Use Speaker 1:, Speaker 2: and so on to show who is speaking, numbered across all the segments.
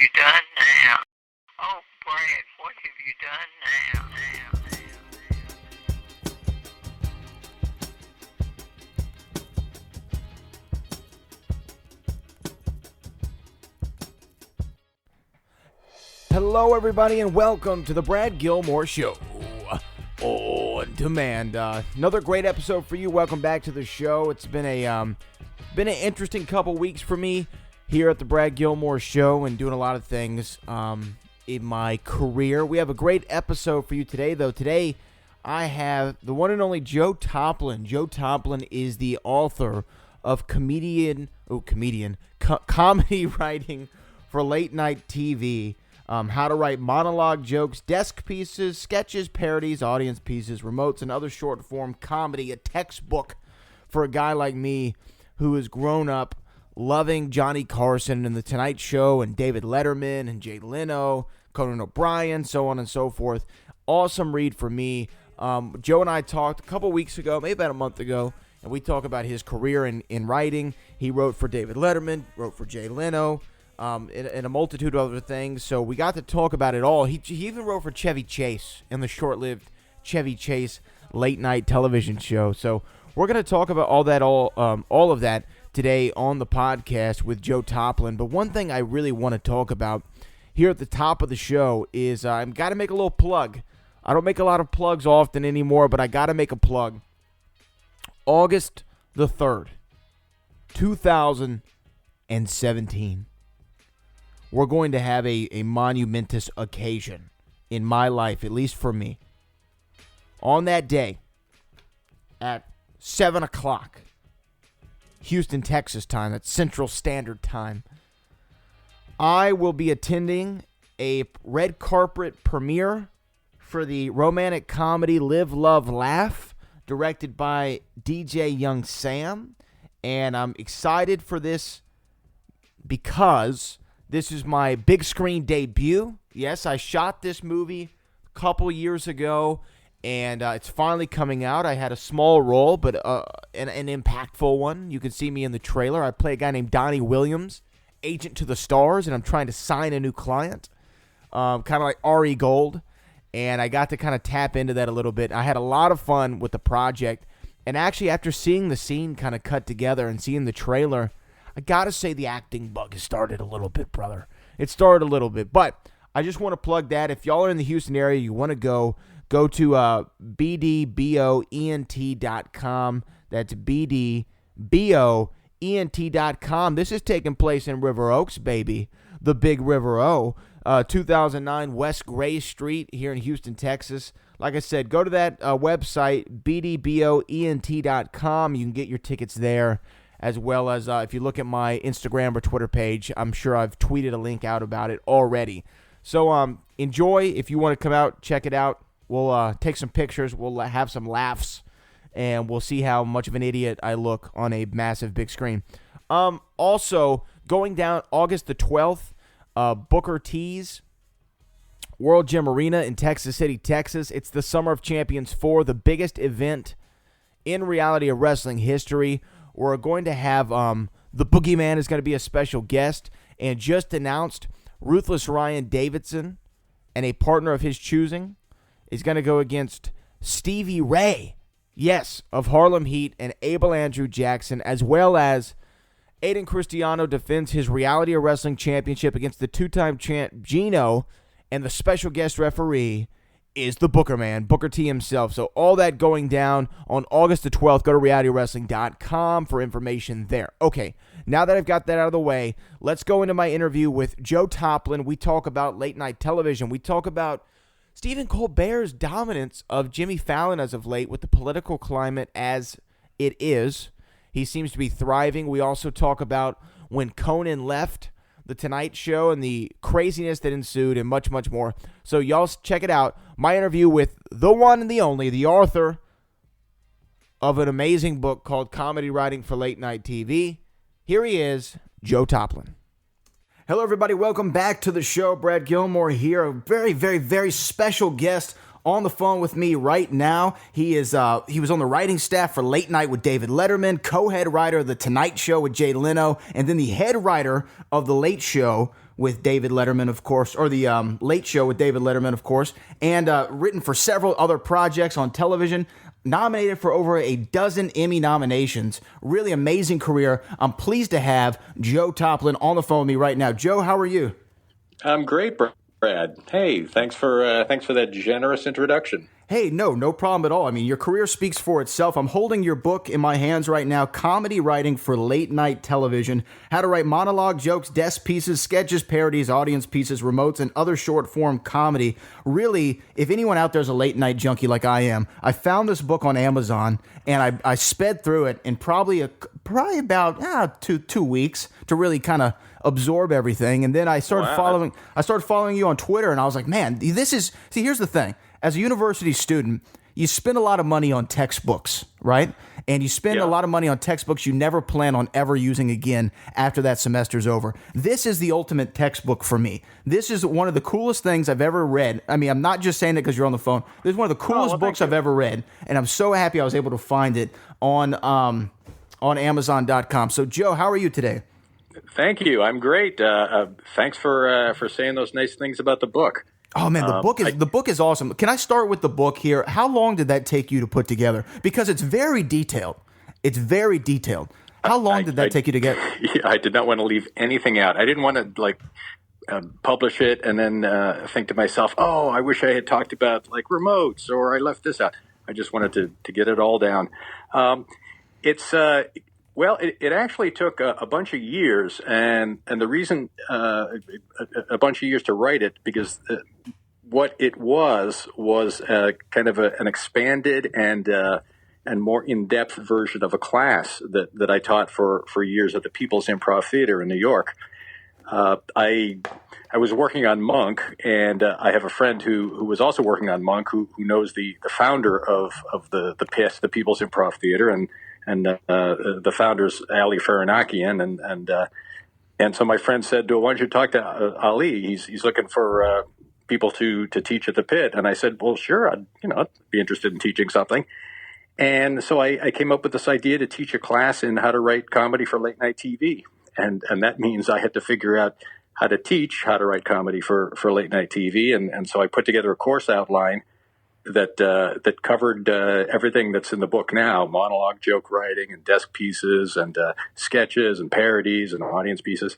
Speaker 1: you done now? Oh, Brad, what have you done now?
Speaker 2: Hello, everybody, and welcome to the Brad Gilmore Show on demand. Another great episode for you. Welcome back to the show. It's been an interesting couple weeks for me here at the Brad Gilmore Show and doing a lot of things in my career. We have a great episode for you today, though. Today, I have the one and only Joe Toplyn. Joe Toplyn is the author of comedy writing for late night TV. How to write monologue jokes, desk pieces, sketches, parodies, audience pieces, remotes, and other short-form comedy. A textbook for a guy like me who has grown up loving Johnny Carson and The Tonight Show and David Letterman and Jay Leno, Conan O'Brien, so on and so forth. Awesome read for me. Joe and I talked a couple weeks ago, maybe about a month ago, and we talked about his career in writing. He wrote for David Letterman, wrote for Jay Leno, and a multitude of other things. So we got to talk about it all. He even wrote for Chevy Chase in the short-lived Chevy Chase late-night television show. So we're going to talk about all of that today on the podcast with Joe Toplyn. But one thing I really want to talk about here at the top of the show is I've got to make a little plug. I don't make a lot of plugs often anymore, but I got to make a plug. August the 3rd, 2017. We're going to have a monumentous occasion in my life, at least for me. On that day, at 7 o'clock, Houston, Texas time, that's Central Standard Time, I will be attending a red carpet premiere for the romantic comedy Live, Love, Laugh, directed by DJ Young Sam. And I'm excited for this because this is my big screen debut. Yes, I shot this movie a couple years ago, and it's finally coming out. I had a small role, but an impactful one. You can see me in the trailer. I play a guy named Donnie Williams, agent to the stars, and I'm trying to sign a new client, kind of like Ari Gold, and I got to kind of tap into that a little bit. I had a lot of fun with the project, and actually after seeing the scene kind of cut together and seeing the trailer, I gotta say the acting bug has started a little bit, brother. It started a little bit, but I just want to plug that. If y'all are in the Houston area, you want to go to bdboent.com. That's bdboent.com. This is taking place in River Oaks, baby. The Big River O. 2009 West Gray Street here in Houston, Texas. Like I said, go to that website, bdboent.com. You can get your tickets there. As well as if you look at my Instagram or Twitter page, I'm sure I've tweeted a link out about it already. So enjoy. If you want to come out, check it out. We'll take some pictures. We'll have some laughs. And we'll see how much of an idiot I look on a massive big screen. Also, going down August the 12th, Booker T's World Gym Arena in Texas City, Texas. It's the Summer of Champions 4, the biggest event in reality of wrestling history. We're going to have the Boogeyman is going to be a special guest, and just announced Ruthless Ryan Davidson and a partner of his choosing is going to go against Stevie Ray, yes, of Harlem Heat, and Abel Andrew Jackson, as well as Aiden Cristiano defends his Reality of Wrestling Championship against the two-time champ Gino, and the special guest referee is the Booker Man, Booker T himself. So all that going down on August the 12th. Go to realitywrestling.com for information there. Okay, now that I've got that out of the way, let's go into my interview with Joe Toplyn. We talk about late night television. We talk about Stephen Colbert's dominance of Jimmy Fallon as of late with the political climate as it is. He seems to be thriving. We also talk about when Conan left The Tonight Show and the craziness that ensued and much, much more. So y'all check it out. My interview with the one and the only, the author of an amazing book called Comedy Writing for Late Night TV. Here he is, Joe Toplyn. Hello, everybody. Welcome back to the show. Brad Gilmore here. A very, very, very special guest on the phone with me right now. He was on the writing staff for Late Night with David Letterman, co-head writer of The Tonight Show with Jay Leno, and then the head writer of The Late Show with David Letterman, of course, or the Late Show with David Letterman, of course, and written for several other projects on television. Nominated for over a dozen Emmy nominations. Really amazing career. I'm pleased to have Joe Toplyn on the phone with me right now. Joe, how are you?
Speaker 3: I'm great, Brad. Hey, thanks for that generous introduction.
Speaker 2: Hey, no problem at all. I mean, your career speaks for itself. I'm holding your book in my hands right now, Comedy Writing for Late Night Television, How to Write Monologue, Jokes, Desk Pieces, Sketches, Parodies, Audience Pieces, Remotes, and Other Short-Form Comedy. Really, if anyone out there is a late night junkie like I am, I found this book on Amazon, and I sped through it in probably about 2 weeks to really kind of absorb everything. And then I started following you on Twitter, and I was like, man, here's the thing. As a university student, you spend a lot of money on textbooks, right? And you spend a lot of money on textbooks you never plan on ever using again after that semester's over. This is the ultimate textbook for me. This is one of the coolest things I've ever read. I mean, I'm not just saying it because you're on the phone. This is one of the coolest books I've ever read, and I'm so happy I was able to find it on Amazon.com. So, Joe, how are you today?
Speaker 3: Thank you. I'm great. Thanks for saying those nice things about the book.
Speaker 2: Oh man, the book is awesome. Can I start with the book here? How long did that take you to put together? Because it's very detailed. How long did that take you to get?
Speaker 3: Yeah, I did not want to leave anything out. I didn't want to publish it and then think to myself, "Oh, I wish I had talked about remotes or I left this out." I just wanted to get it all down. It actually took a bunch of years, and the reason a bunch of years to write it because what it was kind of an expanded and more in-depth version of a class that I taught for years at the People's Improv Theater in New York. I was working on Monk, and I have a friend who was also working on Monk who knows the founder of the PIT, the People's Improv Theater, and the founder's Ali Faranakian, and so my friend said, "Why don't you talk to Ali? He's looking for people to teach at the Pit." And I said, "Well, sure, I'd be interested in teaching something." And so I came up with this idea to teach a class in how to write comedy for late night TV, and that means I had to figure out how to teach how to write comedy for late night TV, and so I put together a course outline that covered everything that's in the book now: monologue, joke writing, and desk pieces, and sketches, and parodies, and audience pieces.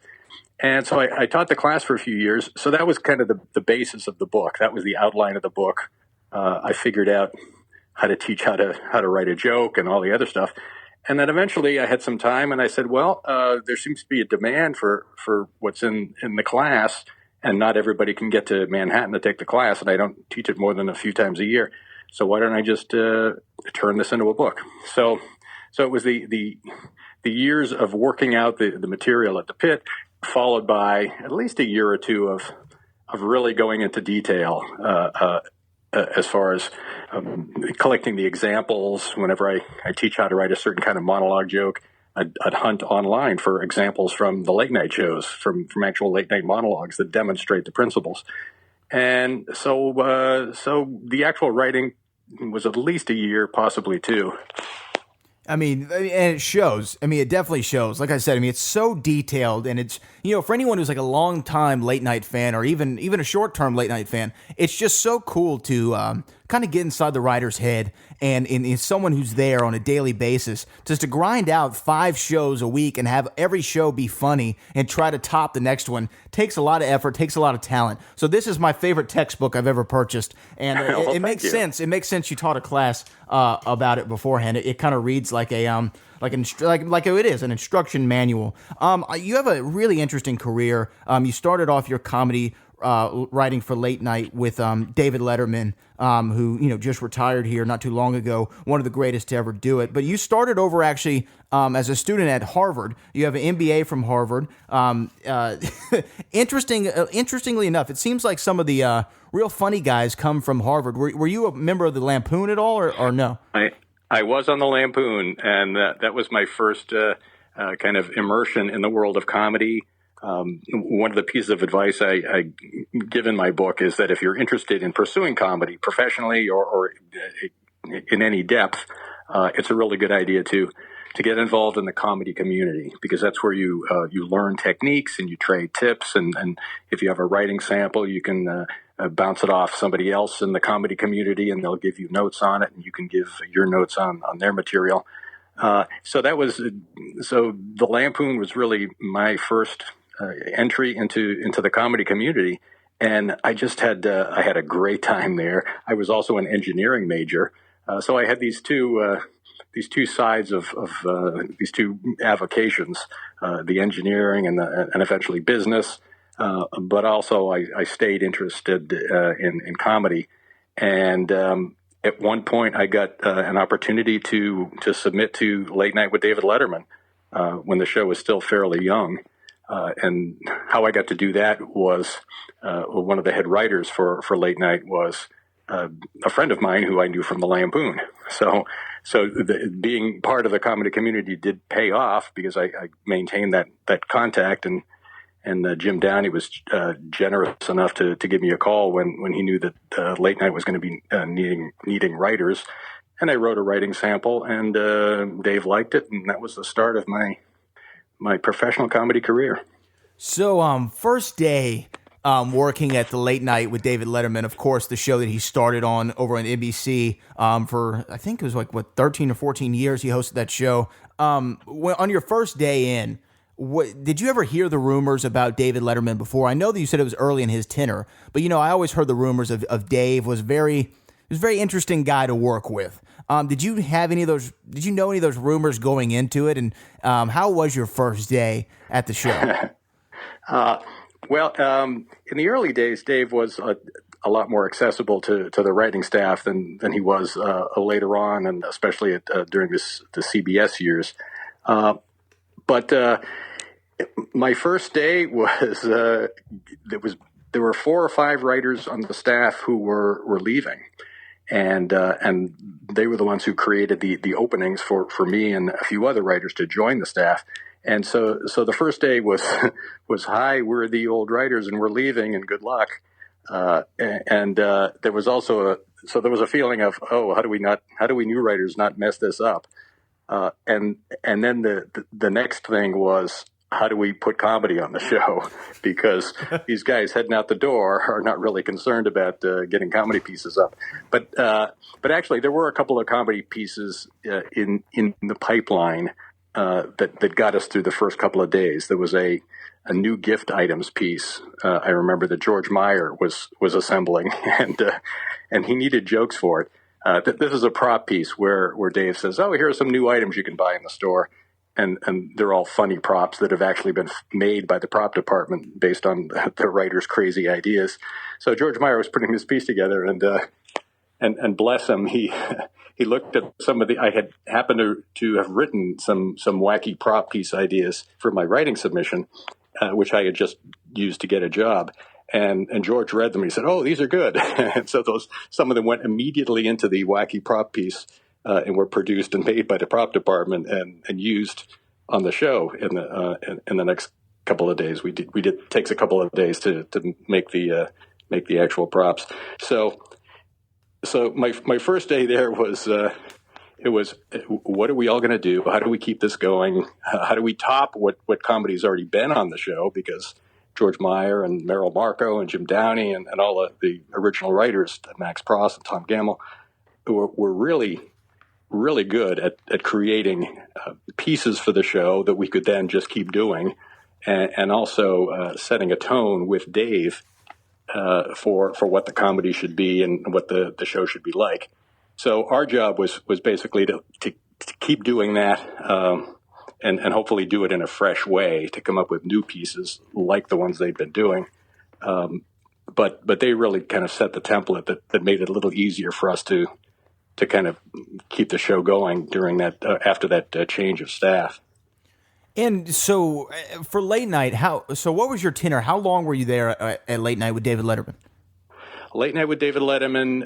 Speaker 3: And so I taught the class for a few years. So that was kind of the basis of the book. That was the outline of the book. I figured out how to teach how to write a joke and all the other stuff. And then eventually I had some time, and I said, well, there seems to be a demand for what's in the class, and not everybody can get to Manhattan to take the class, and I don't teach it more than a few times a year. So why don't I just turn this into a book? So it was the years of working out the material at the Pit, followed by at least a year or two of really going into detail as far as collecting the examples. Whenever I teach how to write a certain kind of monologue joke, I'd hunt online for examples from the late night shows, from actual late night monologues that demonstrate the principles. And so the actual writing was at least a year, possibly two.
Speaker 2: I mean, and it shows. I mean, it definitely shows. Like I said, I mean, it's so detailed, and it's, for anyone who's like a long time late night fan, or even a short term late night fan, it's just so cool to kind of get inside the writer's head and in someone who's there on a daily basis, just to grind out 5 shows a week and have every show be funny and try to top the next one takes a lot of effort, takes a lot of talent. So this is my favorite textbook I've ever purchased, and it makes sense. It makes sense you taught a class about it beforehand. It kind of reads like a like it is an instruction manual. You have a really interesting career. You started off your comedy writing for late night with David Letterman, who just retired here not too long ago, one of the greatest to ever do it. But you started over actually as a student at Harvard. You have an MBA from Harvard. Interestingly enough, it seems like some of the real funny guys come from Harvard. Were you a member of the Lampoon at all, or no?
Speaker 3: I was on the Lampoon, and that was my first kind of immersion in the world of comedy. one of the pieces of advice I give in my book is that if you're interested in pursuing comedy professionally or in any depth, it's a really good idea to get involved in the comedy community, because that's where you learn techniques and you trade tips. And if you have a writing sample, you can bounce it off somebody else in the comedy community, and they'll give you notes on it, and you can give your notes on their material. So the Lampoon was really my first entry into the comedy community, and I just had a great time there. I was also an engineering major, so I had these two sides of these two avocations, the engineering and eventually business. But also I stayed interested in comedy, and at one point I got an opportunity to submit to Late Night with David Letterman when the show was still fairly young. And how I got to do that was one of the head writers for Late Night was a friend of mine who I knew from the Lampoon. So being part of the comedy community did pay off, because I maintained that contact, and Jim Downey was generous enough to give me a call when he knew that Late Night was going to be needing writers. And I wrote a writing sample, and Dave liked it, and that was the start of my professional comedy career.
Speaker 2: So, first day working at the Late Night with David Letterman, of course, the show that he started on over on NBC for, I think it was 13 or 14 years he hosted that show. On your first day in, did you ever hear the rumors about David Letterman before? I know that you said it was early in his tenure, but I always heard the rumors of Dave was a very interesting guy to work with. Did you have any of those? Did you know any of those rumors going into it? And how was your first day at the show?
Speaker 3: Well, in the early days, Dave was a lot more accessible to the writing staff than he was later on, and especially during the CBS years. But my first day was there were 4 or 5 writers on the staff who were leaving. And they were the ones who created the openings for me and a few other writers to join the staff. And so the first day was hi, we're the old writers and we're leaving and good luck. And there was also there was a feeling of, oh, how do we new writers not mess this up? And then the next thing was, how do we put comedy on the show? Because these guys heading out the door are not really concerned about getting comedy pieces up. But actually, there were a couple of comedy pieces in the pipeline that got us through the first couple of days. There was a new gift items piece. I remember that George Meyer was assembling, and he needed jokes for it. This is a prop piece where Dave says, "Oh, here are some new items you can buy in the store." And they're all funny props that have actually been made by the prop department based on the writer's crazy ideas. So George Meyer was putting this piece together, and bless him, he looked at some of I had happened to have written some wacky prop piece ideas for my writing submission, which I had just used to get a job. And George read them and he said, "Oh, these are good." And so some of them went immediately into the wacky prop piece. And were produced and made by the prop department and used on the show in the next couple of days. We did takes a couple of days to make the actual props. So my first day there was what are we all going to do? How do we keep this going? How do we top what comedy's already been on the show? Because George Meyer and Merrill Marco and Jim Downey and all of the original writers, Max Pross and Tom Gamble, were really good at creating pieces for the show that we could then just keep doing, and also setting a tone with Dave for what the comedy should be and what the show should be like. So our job was basically to keep doing that, and hopefully do it in a fresh way, to come up with new pieces like the ones they've been doing. But they really kind of set the template that made it a little easier for us to kind of keep the show going during that after that change of staff.
Speaker 2: And so for Late Night, what was your tenure? How long were you there at Late Night with David Letterman?
Speaker 3: Late Night with David Letterman,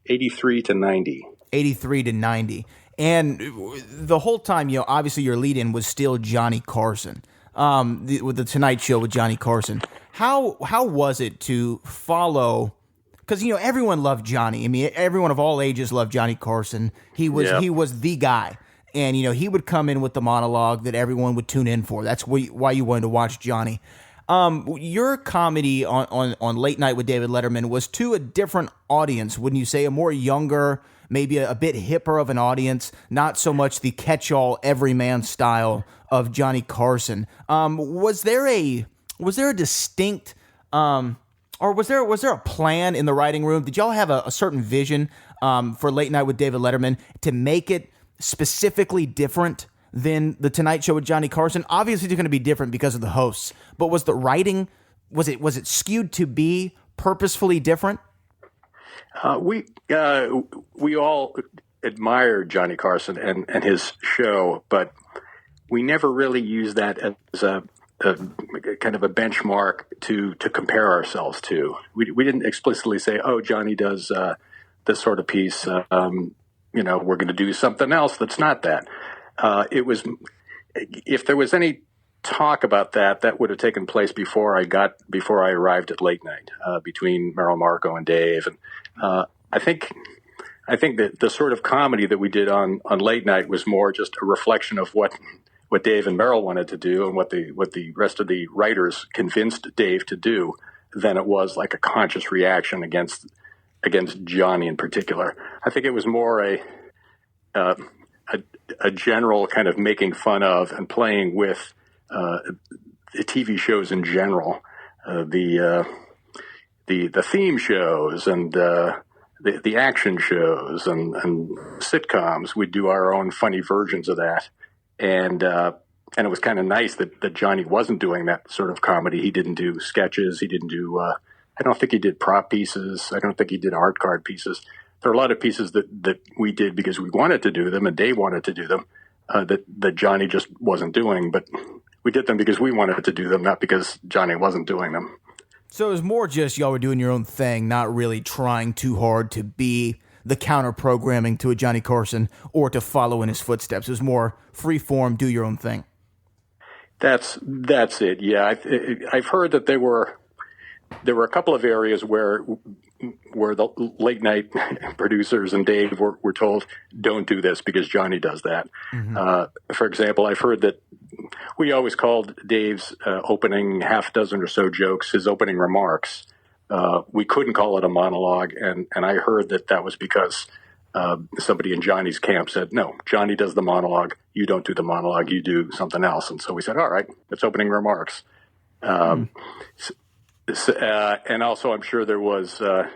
Speaker 3: 83 to 90.
Speaker 2: 83 to 90. And the whole time, obviously your lead-in was still Johnny Carson. with the Tonight Show with Johnny Carson. How was it to follow? Because everyone loved Johnny. I mean, everyone of all ages loved Johnny Carson. He was the guy, and he would come in with the monologue that everyone would tune in for. That's why you wanted to watch Johnny. Your comedy on Late Night with David Letterman was to a different audience, wouldn't you say? A more younger, maybe a bit hipper of an audience, not so much the catch-all everyman style of Johnny Carson. Was there a distinct, or was there a plan in the writing room? Did y'all have a certain vision for Late Night with David Letterman to make it specifically different than the Tonight Show with Johnny Carson? Obviously, it's going to be different because of the hosts, but was the writing was it skewed to be purposefully different?
Speaker 3: We all admired Johnny Carson and his show, but we never really used that as a kind of a benchmark to compare ourselves to. We didn't explicitly say, "Oh, Johnny does this sort of piece. We're going to do something else that's not that." It was, if there was any talk about that would have taken place before I arrived at Late Night, between Merrill Marco and Dave. And I think that the sort of comedy that we did on Late Night was more just a reflection of what Dave and Merrill wanted to do and what the rest of the writers convinced Dave to do, than it was like a conscious reaction against Johnny in particular. I think it was more a general kind of making fun of and playing with the TV shows in general, the theme shows and the action shows and sitcoms. We'd do our own funny versions of that, and it was kind of nice that Johnny wasn't doing that sort of comedy. He didn't do sketches. He didn't do. I don't think he did prop pieces. I don't think he did art card pieces. There are a lot of pieces that we did because we wanted to do them and Dave wanted to do them, that Johnny just wasn't doing. But we did them because we wanted to do them, not because Johnny wasn't doing them.
Speaker 2: So it was more just y'all were doing your own thing, not really trying too hard to be the counter-programming to a Johnny Carson or to follow in his footsteps. It was more free-form, do your own thing. That's
Speaker 3: it, yeah. I've heard that there were a couple of areas where the late night producers and Dave were told, don't do this because Johnny does that. Mm-hmm. For example, I've heard that we always called Dave's opening half dozen or so jokes his opening remarks. We couldn't call it a monologue, and I heard that was because somebody in Johnny's camp said, no, Johnny does the monologue, you don't do the monologue, you do something else. And so we said, all right, it's opening remarks. And also, I'm sure there was a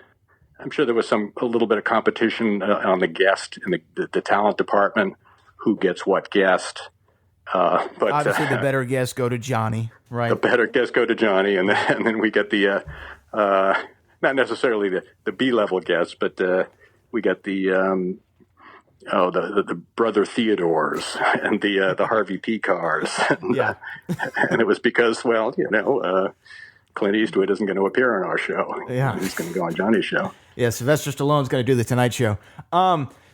Speaker 3: little bit of competition on the guest in the talent department, who gets what guest. But
Speaker 2: obviously, the better guests go to Johnny, right? The
Speaker 3: better guests go to Johnny, and then we get the not necessarily the B-level guests, but we get the brother Theodores and the Harvey P. Cars.
Speaker 2: Yeah,
Speaker 3: and it was because, Clint Eastwood isn't going to appear on our show.
Speaker 2: Yeah.
Speaker 3: He's going to go on Johnny's show.
Speaker 2: Yeah, Sylvester Stallone's going to do the Tonight Show.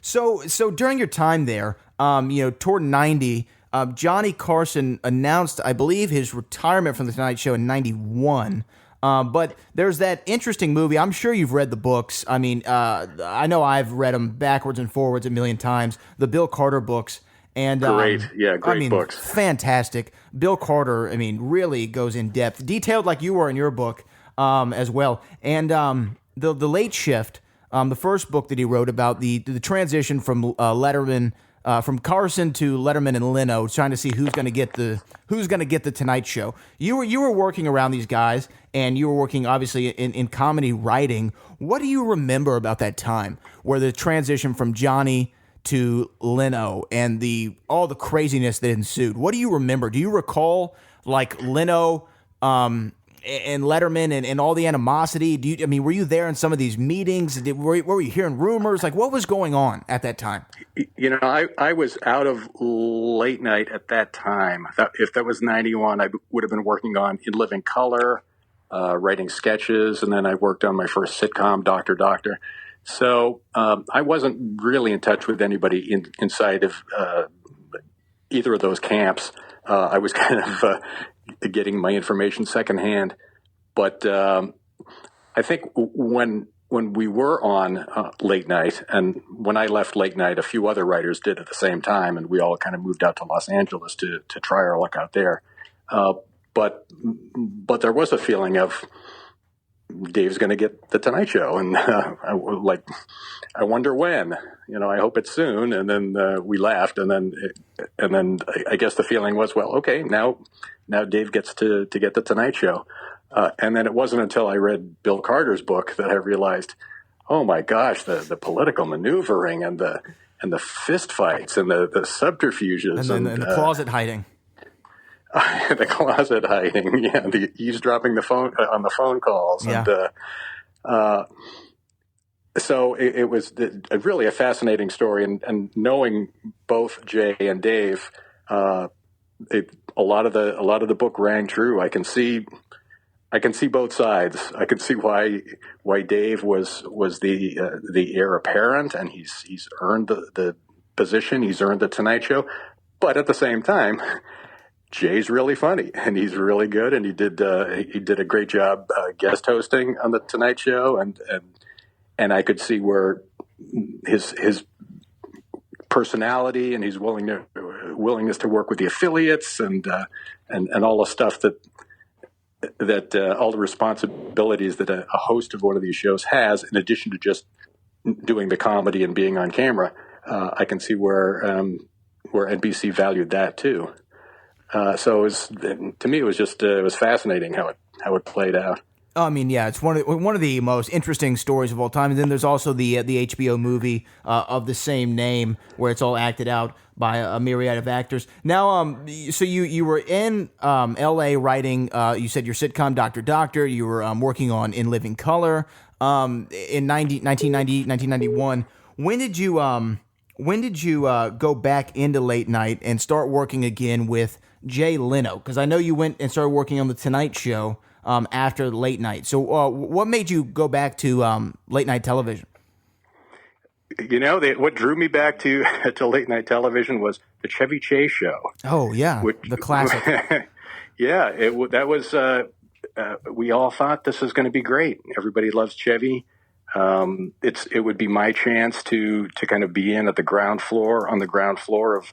Speaker 2: So during your time there, toward 90, Johnny Carson announced, I believe, his retirement from the Tonight Show in 91. But there's that interesting movie. I'm sure you've read the books. I mean, I know I've read them backwards and forwards a million times, the Bill Carter books. And
Speaker 3: great books.
Speaker 2: Fantastic. Bill Carter, really goes in depth, detailed like you were in your book as well. And the Late Shift, the first book that he wrote about the transition from Letterman, from Carson to Letterman and Leno, trying to see who's going to get the Tonight Show. You were working around these guys, and you were working obviously in comedy writing. What do you remember about that time, where the transition from Johnny to Leno and all the craziness that ensued? What do you remember? Do you recall like Leno and Letterman and all the animosity? Were you there in some of these meetings? Were you hearing rumors? Like, what was going on at that time?
Speaker 3: I was out of Late Night at that time. If that was 91, I would have been working on In Living Color, writing sketches, and then I worked on my first sitcom, Dr. Doctor. So I wasn't really in touch with anybody inside of either of those camps. I was kind of getting my information secondhand. But I think when we were on late night, and when I left late night, a few other writers did at the same time, and we all kind of moved out to Los Angeles to try our luck out there. But there was a feeling of Dave's going to get the Tonight Show, and I wonder when. I hope it's soon. And then we laughed, and then I guess the feeling was, well, okay, now Dave gets to get the Tonight Show. And then it wasn't until I read Bill Carter's book that I realized, oh my gosh, the political maneuvering and the fist fights and the subterfuges
Speaker 2: and the closet hiding.
Speaker 3: The closet hiding, yeah, the eavesdropping on the phone calls,
Speaker 2: yeah.
Speaker 3: And so it was really a fascinating story. And knowing both Jay and Dave, a lot of the book rang true. I can see both sides. I can see why Dave was the heir apparent, and he's earned the position. He's earned the Tonight Show, but at the same time, Jay's really funny, and he's really good, and he did a great job guest hosting on the Tonight Show, and I could see where his personality and his willingness to work with the affiliates and all the stuff that all the responsibilities that a host of one of these shows has, in addition to just doing the comedy and being on camera. I can see where NBC valued that too. So to me, it was fascinating how it played out.
Speaker 2: I mean, yeah, it's one of the most interesting stories of all time. And then there's also the HBO movie of the same name, where it's all acted out by a myriad of actors. Now, so you were in L.A. writing. You said your sitcom Dr. You were working on In Living Color in 1990, 1991. When did you go back into late night and start working again with Jay Leno? Because I know you went and started working on the Tonight Show after late night. So what made you go back to late night television?
Speaker 3: What drew me back to late night television was the Chevy Chase show.
Speaker 2: Oh yeah, the classic.
Speaker 3: Yeah, that was. We all thought this was going to be great. Everybody loves Chevy. It would be my chance to kind of be on the ground floor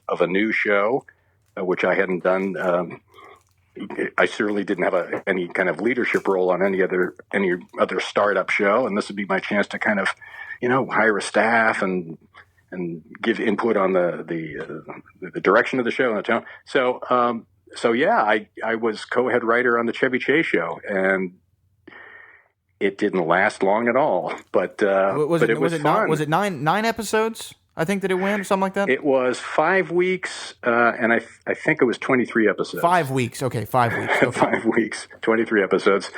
Speaker 3: of a new show, which I hadn't done. I certainly didn't have any kind of leadership role on any other startup show, and this would be my chance to kind of, hire a staff and give input on the direction of the show and the tone. So yeah, I was co-head writer on the Chevy Chase show, and it didn't last long at all. But it was fun.
Speaker 2: Was it nine episodes? I think that it went or something like that.
Speaker 3: It was 5 weeks, and I think it was 23 episodes.
Speaker 2: 5 weeks, okay, 5 weeks. Okay.
Speaker 3: 5 weeks, 23 episodes.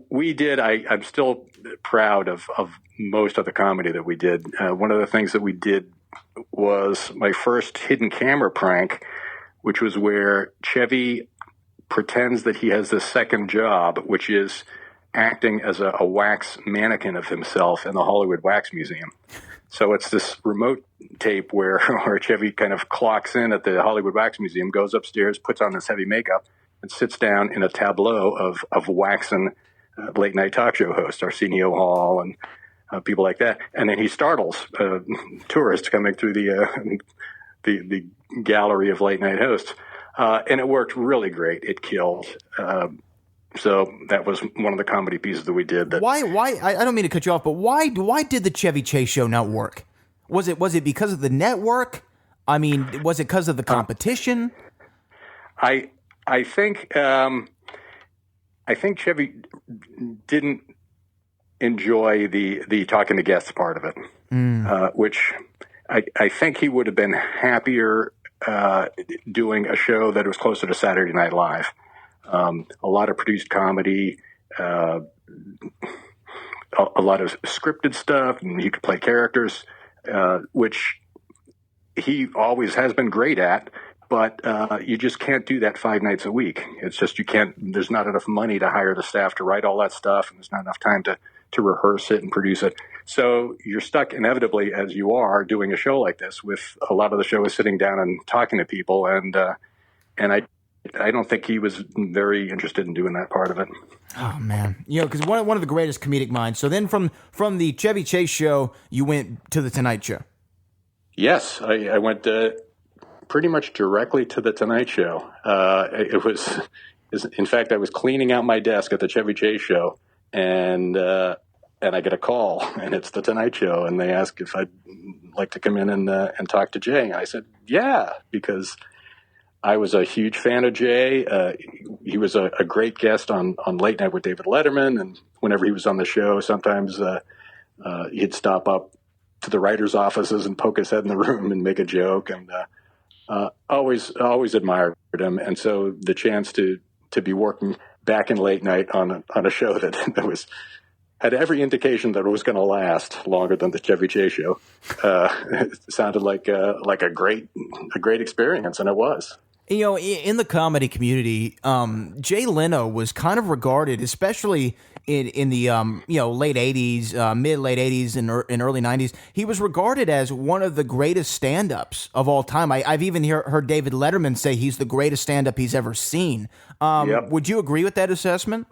Speaker 3: We did. I'm still proud of most of the comedy that we did. One of the things that we did was my first hidden camera prank, which was where Chevy pretends that he has this second job, which is acting as a wax mannequin of himself in the Hollywood Wax Museum. So it's this remote tape where Chevy kind of clocks in at the Hollywood Wax Museum, goes upstairs, puts on this heavy makeup, and sits down in a tableau of waxen late night talk show hosts, Arsenio Hall and people like that. And then he startles tourists coming through the gallery of late night hosts. And it worked really great. It killed. So that was one of the comedy pieces that we did.
Speaker 2: Why? I don't mean to cut you off, but why did the Chevy Chase show not work? Was it because of the network? I mean, was it because of the competition?
Speaker 3: I think Chevy didn't enjoy the talking to guests part of it, which I think he would have been happier doing a show that was closer to Saturday Night Live. A lot of produced comedy, a lot of scripted stuff, and he could play characters, which he always has been great at, but you just can't do that 5 nights a week. It's just, there's not enough money to hire the staff to write all that stuff, and there's not enough time to to rehearse it and produce it. So you're stuck inevitably, as you are doing a show like this, with a lot of the show is sitting down and talking to people, and I don't think he was very interested in doing that part of it.
Speaker 2: Oh man, because one of the greatest comedic minds. So then from the Chevy Chase show, you went to the Tonight Show.
Speaker 3: Yes, I went pretty much directly to the Tonight Show. In fact, I was cleaning out my desk at the Chevy Chase show, and I get a call, and it's the Tonight Show, and they ask if I'd like to come in and talk to Jay. And I said, yeah, because I was a huge fan of Jay. He was a great guest on Late Night with David Letterman, and whenever he was on the show, sometimes he'd stop up to the writers' offices and poke his head in the room and make a joke, and always admired him. And so the chance to be working back in late night on a show that had every indication that it was going to last longer than the Chevy Chase show, it sounded like a great experience, and it was.
Speaker 2: In the comedy community, Jay Leno was kind of regarded, especially in the late 80s, mid-late 80s and early 90s, he was regarded as one of the greatest stand-ups of all time. I've even heard David Letterman say he's the greatest stand-up he's ever seen.
Speaker 3: Yep.
Speaker 2: Would you agree with that assessment?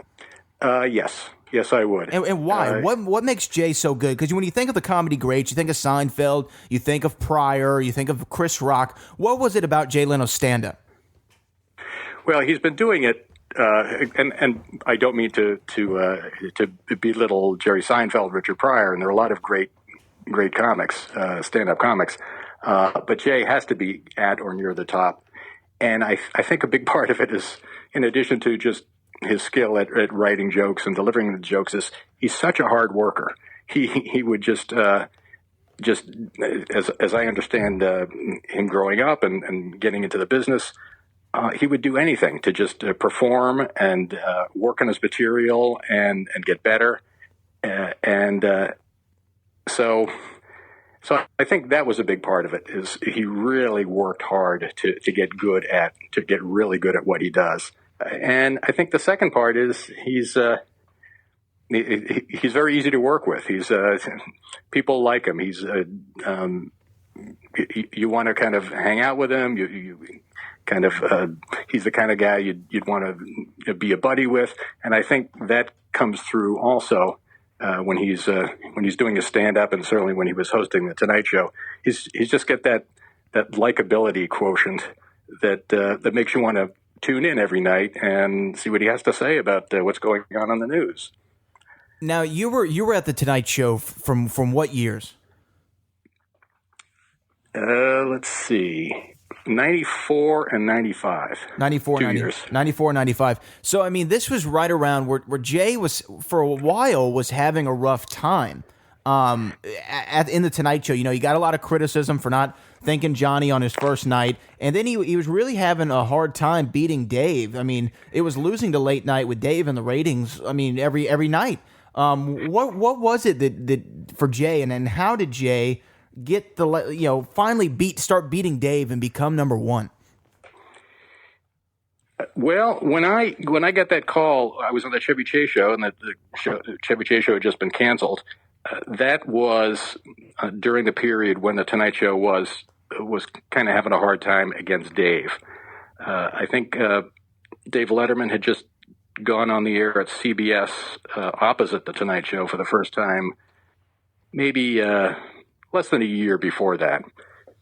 Speaker 3: Yes. Yes, I would.
Speaker 2: And why? What makes Jay so good? Because when you think of the comedy greats, you think of Seinfeld, you think of Pryor, you think of Chris Rock. What was it about Jay Leno's stand-up?
Speaker 3: Well, he's been doing it, and I don't mean to belittle Jerry Seinfeld, Richard Pryor, and there are a lot of great comics, stand-up comics, but Jay has to be at or near the top. And I think a big part of it is, in addition to just his skill at writing jokes and delivering the jokes, is he's such a hard worker. He would just as I understand him growing up and getting into the business, he would do anything to just perform and work on his material and get better. So I think that was a big part of it. Is he really worked hard to get really good at what he does. And I think the second part is he's very easy to work with. People like him. He's you want to kind of hang out with him. You kind of he's the kind of guy you'd want to be a buddy with. And I think that comes through also when he's doing his stand up, and certainly when he was hosting the Tonight Show. He's just got that likability quotient that makes you want to tune in every night and see what he has to say about what's going on in the news.
Speaker 2: Now, you were at the Tonight Show from what years?
Speaker 3: Let's see, 94 and 95.
Speaker 2: 94
Speaker 3: years.
Speaker 2: 94 and 95. So, I mean, this was right around where Jay was, for a while, was having a rough time in the Tonight Show. You got a lot of criticism for not thanking Johnny on his first night, and then he was really having a hard time beating Dave. I mean, it was losing to Late Night with Dave in the ratings, I mean, every night. What was it that for Jay, and how did Jay get finally start beating Dave and become number one?
Speaker 3: Well, when I got that call, I was on the Chevy Chase show, and the Chevy Chase show had just been canceled. That was during the period when the Tonight Show was kind of having a hard time against Dave. I think Dave Letterman had just gone on the air at CBS opposite the Tonight Show for the first time, maybe less than a year before that.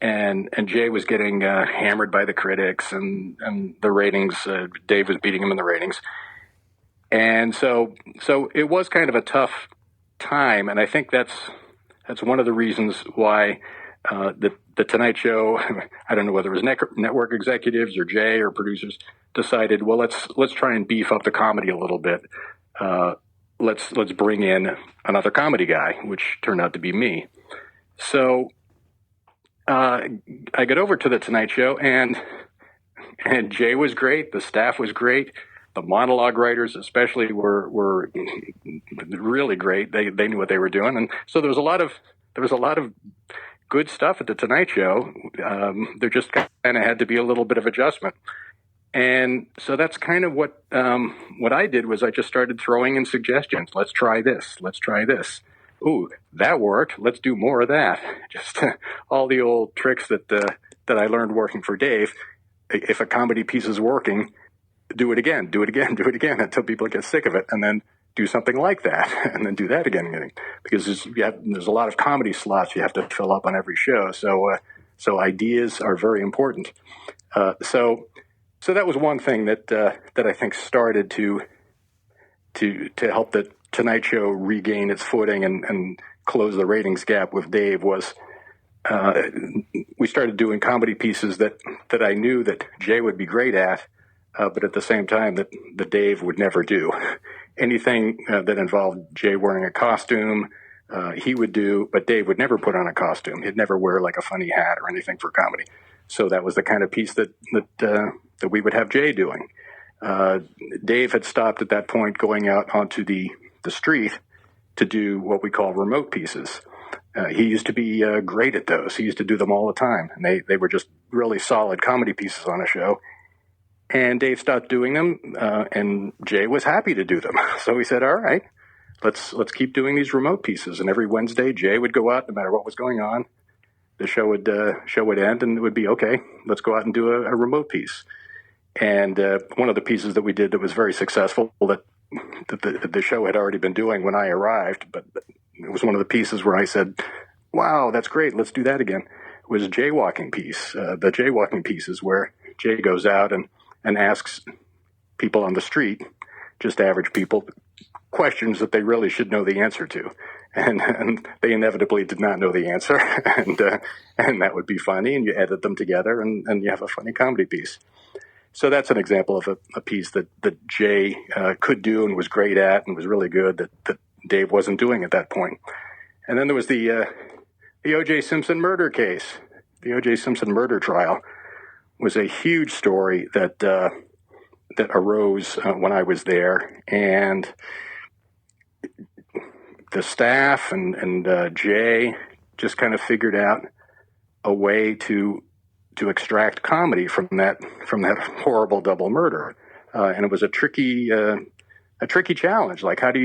Speaker 3: And Jay was getting hammered by the critics and the ratings. Dave was beating him in the ratings. And so it was kind of a tough time. And I think that's one of the reasons why the Tonight Show, I don't know whether it was network executives or Jay or producers, decided, well, let's try and beef up the comedy a little bit. Let's bring in another comedy guy, which turned out to be me. So I got over to the Tonight Show, and Jay was great. The staff was great. The monologue writers, especially, were really great. They knew what they were doing, and so there was a lot of good stuff at the Tonight Show. There just kind of had to be a little bit of adjustment. And so that's kind of what I did was I just started throwing in suggestions. Let's try this. Let's try this. Ooh, that worked. Let's do more of that. Just all the old tricks that I learned working for Dave. If a comedy piece is working, do it again, do it again, do it again until people get sick of it, and then do something like that, and then do that again. Because there's a lot of comedy slots you have to fill up on every show. So ideas are very important. So that was one thing that I think started to help the Tonight Show regain its footing and close the ratings gap with Dave was we started doing comedy pieces that I knew that Jay would be great at, but at the same time that Dave would never do. Anything that involved Jay wearing a costume, he would do, but Dave would never put on a costume. He'd never wear like a funny hat or anything for comedy. So that was the kind of piece that we would have Jay doing. Dave had stopped at that point going out onto the street to do what we call remote pieces. He used to be great at those. He used to do them all the time. And they were just really solid comedy pieces on a show. And Dave stopped doing them, and Jay was happy to do them. So he said, all right, let's keep doing these remote pieces. And every Wednesday, Jay would go out no matter what was going on. The show would end, and it would be, okay, let's go out and do a remote piece. And one of the pieces that we did that was very successful that the show had already been doing when I arrived, but it was one of the pieces where I said, wow, that's great, let's do that again, was a jaywalking piece. The jaywalking piece is where Jay goes out and asks people on the street, just average people, questions that they really should know the answer to. And they inevitably did not know the answer. And that would be funny, and you edit them together, and you have a funny comedy piece. So that's an example of a piece that Jay could do and was great at and was really good that Dave wasn't doing at that point. And then there was the O.J. Simpson murder case. The O.J. Simpson murder trial was a huge story that arose when I was there, and the staff and Jay just kind of figured out a way to extract comedy from that horrible double murder, and it was a tricky challenge. Like, how do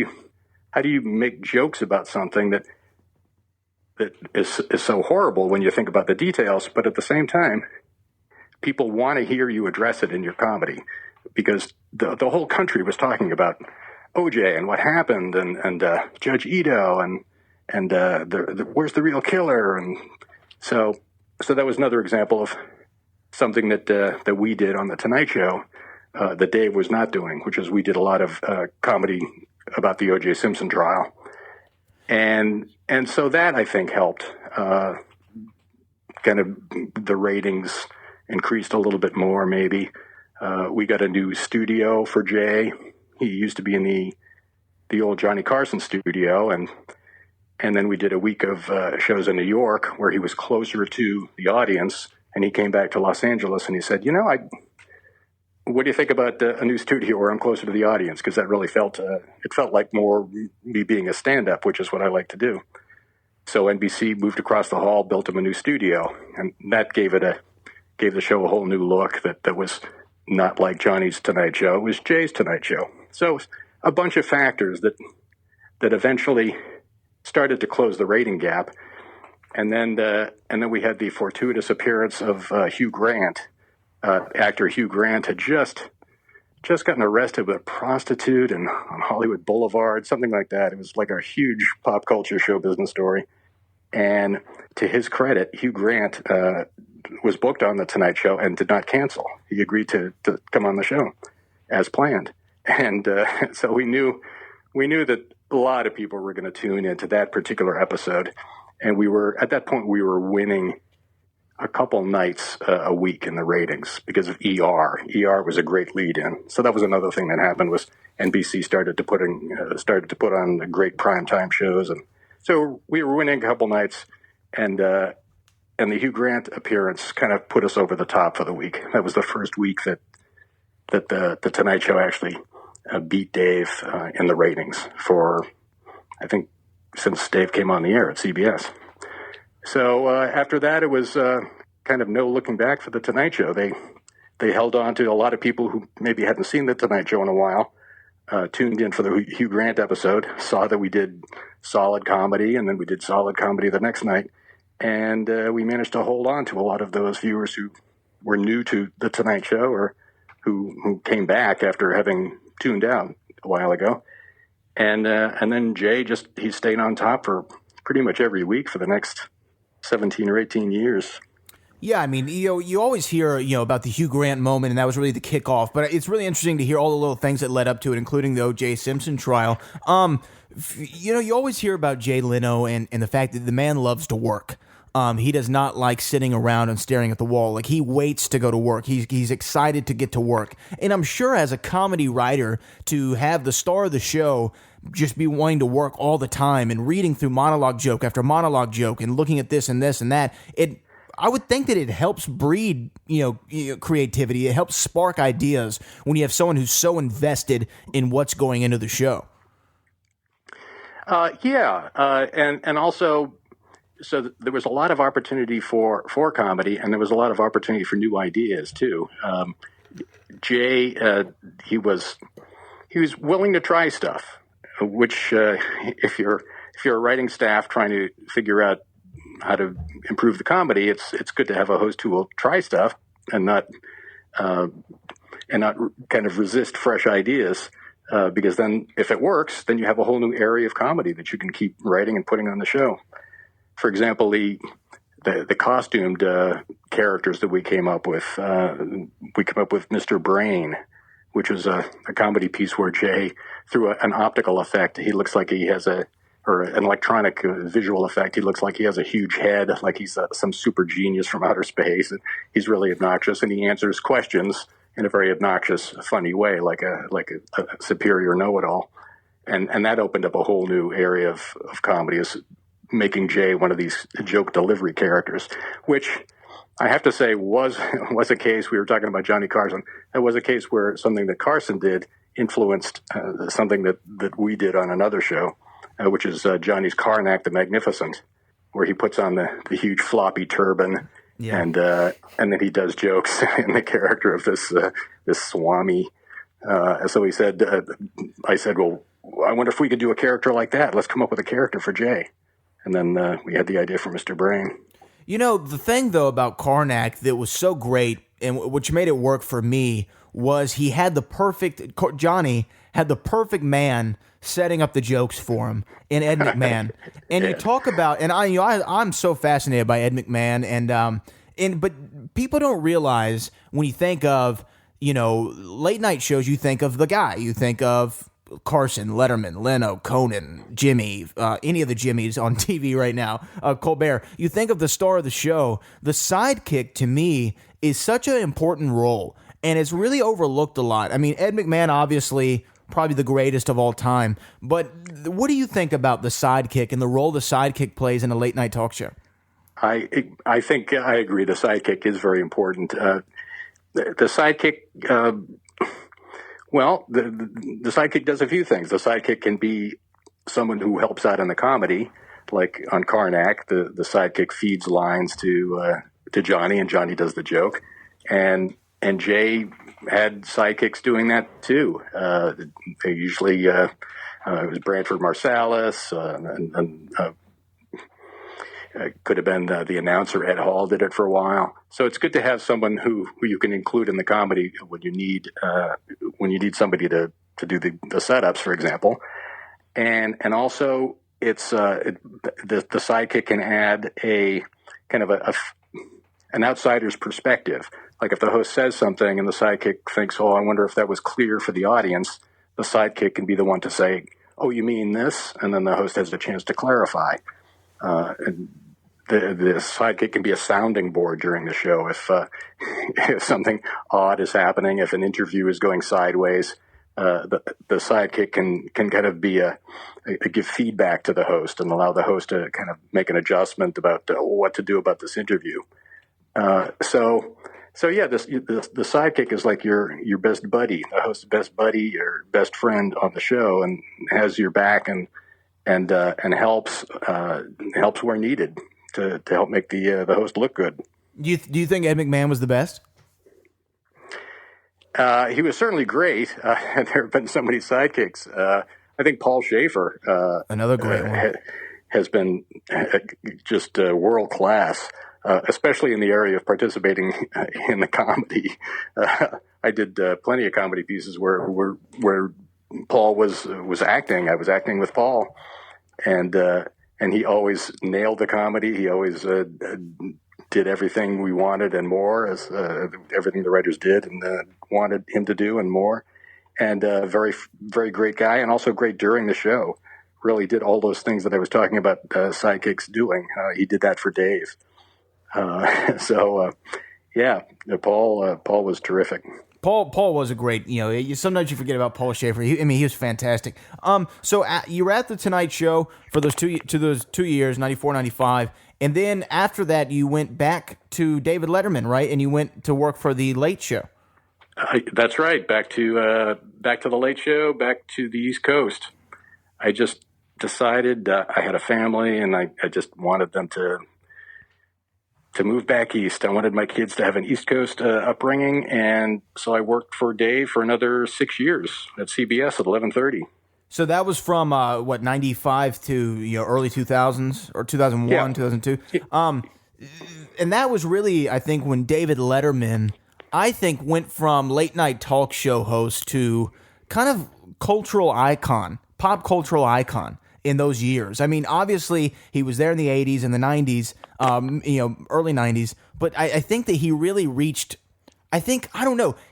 Speaker 3: you make jokes about something that is so horrible when you think about the details, but at the same time, people want to hear you address it in your comedy, because the whole country was talking about OJ and what happened, and Judge Ito, and where's the real killer, and so that was another example of something that we did on the Tonight Show that Dave was not doing, which is we did a lot of comedy about the O.J. Simpson trial, and so that I think helped kind of the ratings increased a little bit more. Maybe we got a new studio for Jay. He used to be in the old Johnny Carson studio, and then we did a week of shows in New York where he was closer to the audience, and he came back to Los Angeles and he said, what do you think about a new studio where I'm closer to the audience? Because that really felt like more me being a stand-up, which is what I like to do. So NBC moved across the hall, built him a new studio, and that gave the show a whole new look that was not like Johnny's Tonight Show. It was Jay's Tonight Show. So a bunch of factors that eventually started to close the rating gap. And then we had the fortuitous appearance of Hugh Grant. Actor Hugh Grant had just gotten arrested with a prostitute on Hollywood Boulevard, something like that. It was like a huge pop culture show business story. And to his credit, Hugh Grant was booked on the Tonight Show and did not cancel. He agreed to come on the show as planned. And so we knew that a lot of people were going to tune into that particular episode. And at that point, we were winning a couple nights a week in the ratings because of ER. ER was a great lead-in. So that was another thing that happened was NBC started to put on great primetime shows. And so we were winning a couple nights, and the Hugh Grant appearance kind of put us over the top for the week. That was the first week that the Tonight Show actually beat Dave in the ratings for, I think, since Dave came on the air at CBS. So after that, it was kind of no looking back for the Tonight Show. They they held on to a lot of people who maybe hadn't seen the Tonight Show in a while, tuned in for the Hugh Grant episode, saw that we did solid comedy, and then we did solid comedy the next night. And we managed to hold on to a lot of those viewers who were new to the Tonight Show or who came back after having tuned out a while ago. And then Jay he stayed on top for pretty much every week for the next 17 or 18 years.
Speaker 2: Yeah, I mean, you always hear, about the Hugh Grant moment, and that was really the kickoff. But it's really interesting to hear all the little things that led up to it, including the O.J. Simpson trial. You always hear about Jay Leno and the fact that the man loves to work. He does not like sitting around and staring at the wall. Like, he waits to go to work. He's excited to get to work. And I'm sure as a comedy writer, to have the star of the show just be wanting to work all the time and reading through monologue joke after monologue joke and looking at this and this and that, I would think that it helps breed, creativity. It helps spark ideas when you have someone who's so invested in what's going into the show.
Speaker 3: And also, so there was a lot of opportunity for comedy, and there was a lot of opportunity for new ideas too. Jay, he was willing to try stuff, which if you're a writing staff trying to figure out how to improve the comedy, it's good to have a host who will try stuff and not kind of resist fresh ideas, because then if it works, then you have a whole new area of comedy that you can keep writing and putting on the show. For example, the costumed characters that we came up with, Mr. Brain, which was a comedy piece where Jay, through an optical effect, he looks like he has or an electronic visual effect, he looks like he has a huge head, like he's some super genius from outer space. And he's really obnoxious, and he answers questions in a very obnoxious, funny way, like a superior know-it-all. And that opened up a whole new area of comedy, is making Jay one of these joke delivery characters, which I have to say was a case. We were talking about Johnny Carson. That was a case where something that Carson did influenced something that we did on another show, which is Johnny's Karnak the Magnificent, where he puts on the huge floppy turban, and then he does jokes in the character of this Swami. So he said, I said, well, I wonder if we could do a character like that. Let's come up with a character for Jay. And then we had the idea for Mr. Brain.
Speaker 2: The thing, though, about Karnak that was so great and which made it work for me was Johnny had the perfect man setting up the jokes for him in Ed McMahon. And you talk about, and I'm so fascinated by Ed McMahon, but people don't realize when you think of, late night shows, you think of the guy, you think of Carson, Letterman, Leno, Conan, Jimmy, any of the Jimmys on TV right now, Colbert. You think of the star of the show. The sidekick, to me, is such an important role, and it's really overlooked a lot. I mean, Ed McMahon, obviously, probably the greatest of all time, but what do you think about the sidekick and the role the sidekick plays in a late-night talk show?
Speaker 3: I think I agree. The sidekick is very important. The sidekick... Well, the sidekick does a few things. The sidekick can be someone who helps out in the comedy, like on Karnak. The sidekick feeds lines to Johnny, and Johnny does the joke. And Jay had sidekicks doing that too. They usually it was Branford Marsalis, and could have been the announcer Ed Hall did it for a while. So it's good to have someone who you can include in the comedy when you need somebody to do the setups, for example. And also it's the sidekick can add a kind of an outsider's perspective. Like if the host says something and the sidekick thinks, "Oh, I wonder if that was clear for the audience," the sidekick can be the one to say, "Oh, you mean this?" And then the host has the chance to clarify. And the sidekick can be a sounding board during the show if something odd is happening, if an interview is going sideways. The sidekick can kind of be give feedback to the host and allow the host to kind of make an adjustment about what to do about this interview. So yeah, the sidekick is like your best buddy, the host's best buddy, your best friend on the show, and has your back and helps where needed to help make the host look good.
Speaker 2: Do you think Ed McMahon was the best?
Speaker 3: He was certainly great. And there have been so many sidekicks. I think Paul Schaefer,
Speaker 2: Another great one,
Speaker 3: has been just world class, especially in the area of participating in the comedy. I did plenty of comedy pieces where Paul was acting. I was acting with Paul, and he always nailed the comedy. He always did everything we wanted and more, as everything the writers did and wanted him to do and more. And very, very great guy, and also great during the show. Really did all those things that I was talking about sidekicks doing. He did that for Dave. Yeah, Paul was terrific.
Speaker 2: Paul was a great, sometimes you forget about Paul Schaefer. He was fantastic. So you were at the Tonight Show for those 2 years, 94, 95. And then after that, you went back to David Letterman, right? And you went to work for the Late Show.
Speaker 3: That's right. Back to the Late Show, back to the East Coast. I just decided I had a family, and I just wanted them to move back east. I wanted my kids to have an East Coast upbringing, and so I worked for Dave for another 6 years at CBS at 11:30.
Speaker 2: So that was from 95 to early 2000s or 2001,
Speaker 3: Yeah.
Speaker 2: 2002. And that was really, I think, when David Letterman, went from late night talk show host to kind of cultural icon, pop cultural icon in those years. I mean, obviously he was there in the 80s and the 90s, early 90s, but I think that he really reached,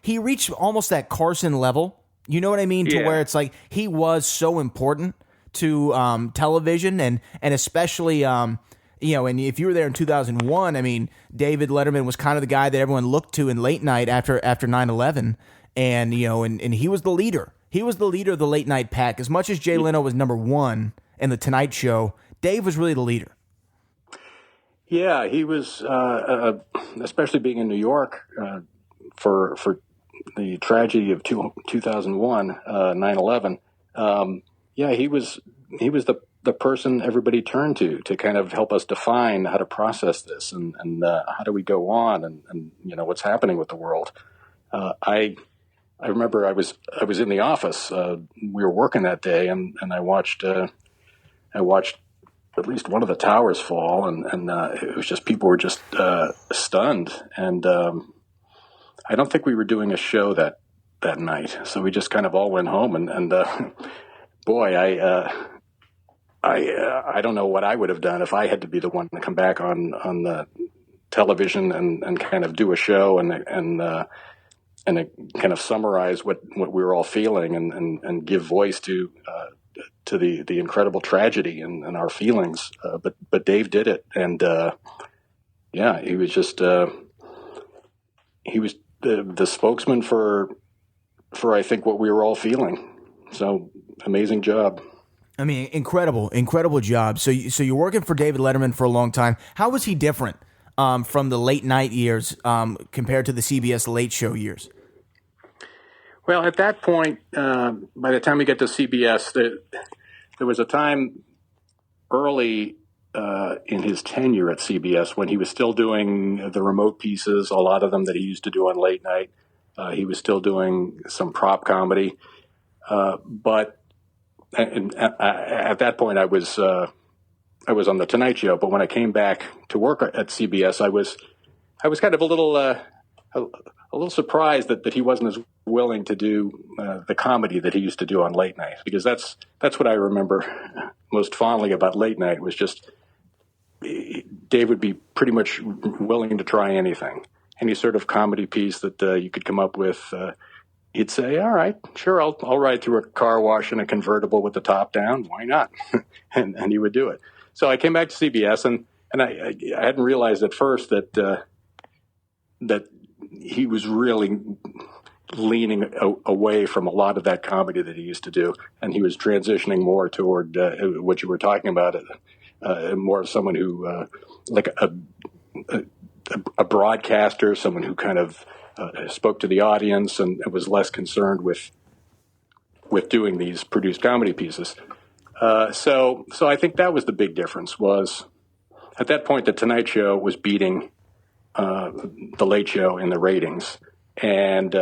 Speaker 2: he reached almost that Carson level. You know what I mean? To
Speaker 3: Yeah.
Speaker 2: where it's like he was so important to television and especially, and if you were there in 2001, I mean, David Letterman was kind of the guy that everyone looked to in late night after 9/11. And, and he was the leader. He was the leader of the late night pack. As much as Jay Leno was number one in the Tonight Show, Dave was really the leader.
Speaker 3: Yeah, he was, especially being in New York for the tragedy of 2001, 9/11. He was the person everybody turned to kind of help us define how to process this and how do we go on and what's happening with the world. I remember I was in the office. We were working that day, and I watched at least one of the towers fall, and it was just people were just stunned. And I don't think we were doing a show that night, so we just kind of all went home. And boy, I don't know what I would have done if I had to be the one to come back on the television and kind of do a show and kind of summarize what we were all feeling and give voice to the incredible tragedy and our feelings. But Dave did it, and he was just he was the spokesman for I think what we were all feeling. So amazing job.
Speaker 2: I mean, incredible job. So you're working for David Letterman for a long time. How was he different from the late night years compared to the CBS Late Show years?
Speaker 3: Well, at that point, by the time we get to CBS, there was a time early in his tenure at CBS when he was still doing the remote pieces, a lot of them that he used to do on late night. He was still doing some prop comedy. But at that point, I was on the Tonight Show. But when I came back to work at CBS, I was kind of a little surprised that he wasn't as willing to do the comedy that he used to do on late night, because that's what I remember most fondly about late night was just Dave would be pretty much willing to try anything, any sort of comedy piece that you could come up with. He'd say, "All right, sure, I'll ride through a car wash in a convertible with the top down. Why not?" and he would do it. So I came back to CBS, and I hadn't realized at first that he was really leaning away from a lot of that comedy that he used to do, and he was transitioning more toward what you were talking about, more of someone who, like a broadcaster, someone who kind of spoke to the audience and was less concerned with doing these produced comedy pieces. So I think that was the big difference. Was at that point the Tonight Show was beating the Late Show in the ratings, and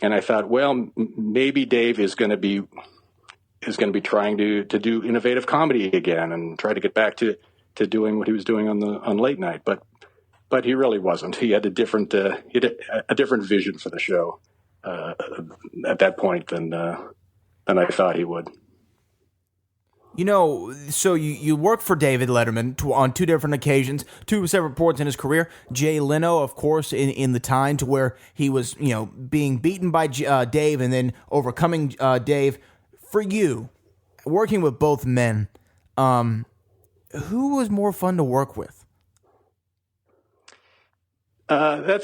Speaker 3: I thought, well, maybe Dave is going to be trying to do innovative comedy again and try to get back to doing what he was doing on late night. But he really wasn't. He had a different vision for the show at that point than I thought he would.
Speaker 2: So you worked for David Letterman on two different occasions, two separate points in his career. Jay Leno, of course, in the time to where he was, being beaten by Dave and then overcoming Dave. For you, working with both men, who was more fun to work with?
Speaker 3: I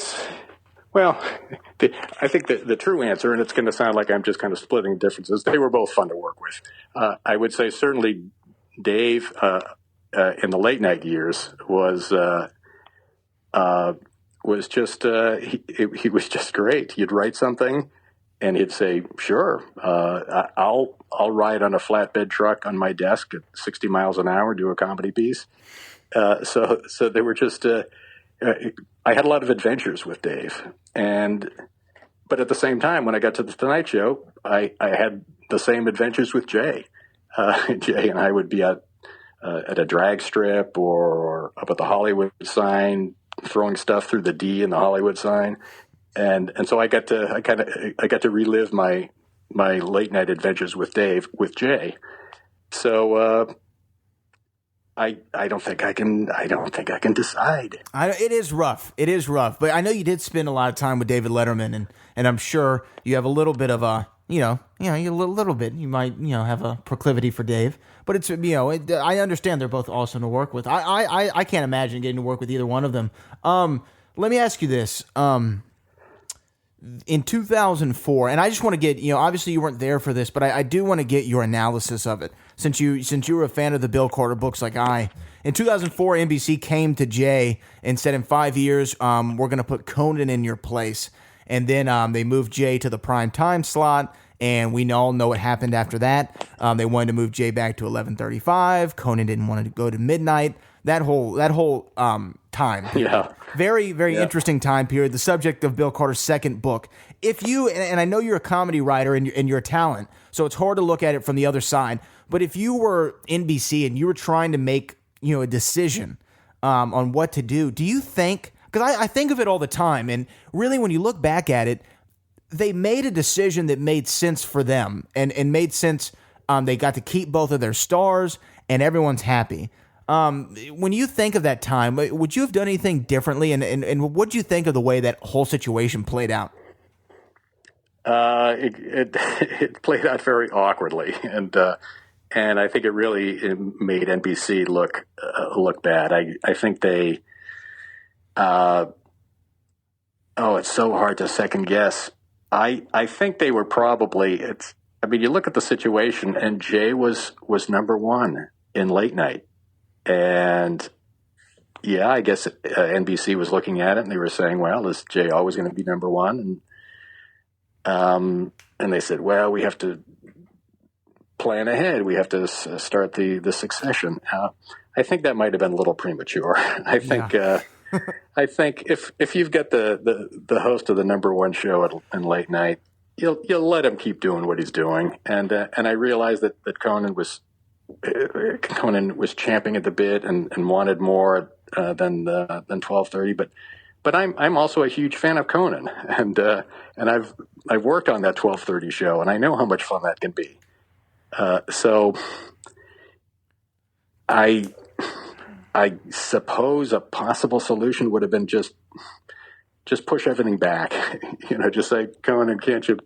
Speaker 3: think the true answer, and it's going to sound like I'm just kind of splitting differences, they were both fun to work with. I would say certainly Dave in the late night years was just he was just great. You'd write something and he'd say, "Sure, I'll ride on a flatbed truck on my desk at 60 miles an hour, do a comedy piece." So they were just. I had a lot of adventures with Dave, but at the same time, when I got to the Tonight Show, I had the same adventures with Jay. Jay and I would be at a drag strip or up at the Hollywood sign, throwing stuff through the D in the Hollywood sign, and so I got to relive my late night adventures with Dave with Jay. So. I don't think I can decide.
Speaker 2: It is rough, but I know you did spend a lot of time with David Letterman, and I'm sure you have a little bit of a, a little bit. You might, have a proclivity for Dave, but it's, I understand they're both awesome to work with. I can't imagine getting to work with either one of them. Let me ask you this. In 2004, and I just want to get, obviously you weren't there for this, but I do want to get your analysis of it. Since you were a fan of the Bill Carter books like I. In 2004, NBC came to Jay and said, in 5 years, we're going to put Conan in your place. And then they moved Jay to the prime time slot, and we all know what happened after that. They wanted to move Jay back to 11:35. Conan didn't want to go to midnight. That whole time.
Speaker 3: Yeah.
Speaker 2: Very, very interesting time period. The subject of Bill Carter's second book. If you, and I know you're a comedy writer and you're a talent, so it's hard to look at it from the other side. But if you were NBC and you were trying to make, a decision on what to do you think, because I think of it all the time, and really when you look back at it, they made a decision that made sense for them and made sense. They got to keep both of their stars and everyone's happy. When you think of that time, would you have done anything differently? And what do you think of the way that whole situation played out?
Speaker 3: It played out very awkwardly, and I think it really made NBC look bad. I think they. It's so hard to second guess. I think they were probably. You look at the situation, and Jay was number one in late night, and yeah, I guess NBC was looking at it and they were saying, "Well, is Jay always going to be number one?" And they said, "Well, we have to plan ahead. We have to start the succession." I think that might have been a little premature. I think if you've got the host of the number one show in late night, you'll let him keep doing what he's doing. And I realized that Conan was champing at the bit and wanted more than 12:30. But I'm also a huge fan of Conan, and I've worked on that 12:30 show, and I know how much fun that can be. So I suppose a possible solution would have been just push everything back. Just say, Conan, can't you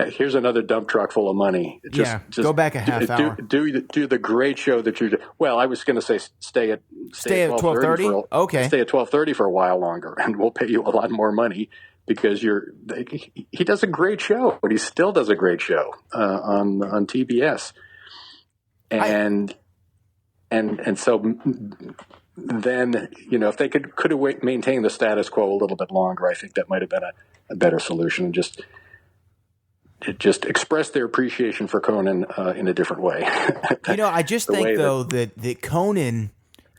Speaker 3: here's another dump truck full of money. Just
Speaker 2: go back a half hour.
Speaker 3: Do the great show that you're doing. Well, I was going to say stay at
Speaker 2: 12:30. Okay.
Speaker 3: Stay at 12:30 for a while longer, and we'll pay you a lot more money because he does a great show, but he still does a great show on TBS, and so then if they could have maintained the status quo a little bit longer, I think that might have been a better solution. And just express their appreciation for Conan in a different way.
Speaker 2: I just think though that Conan,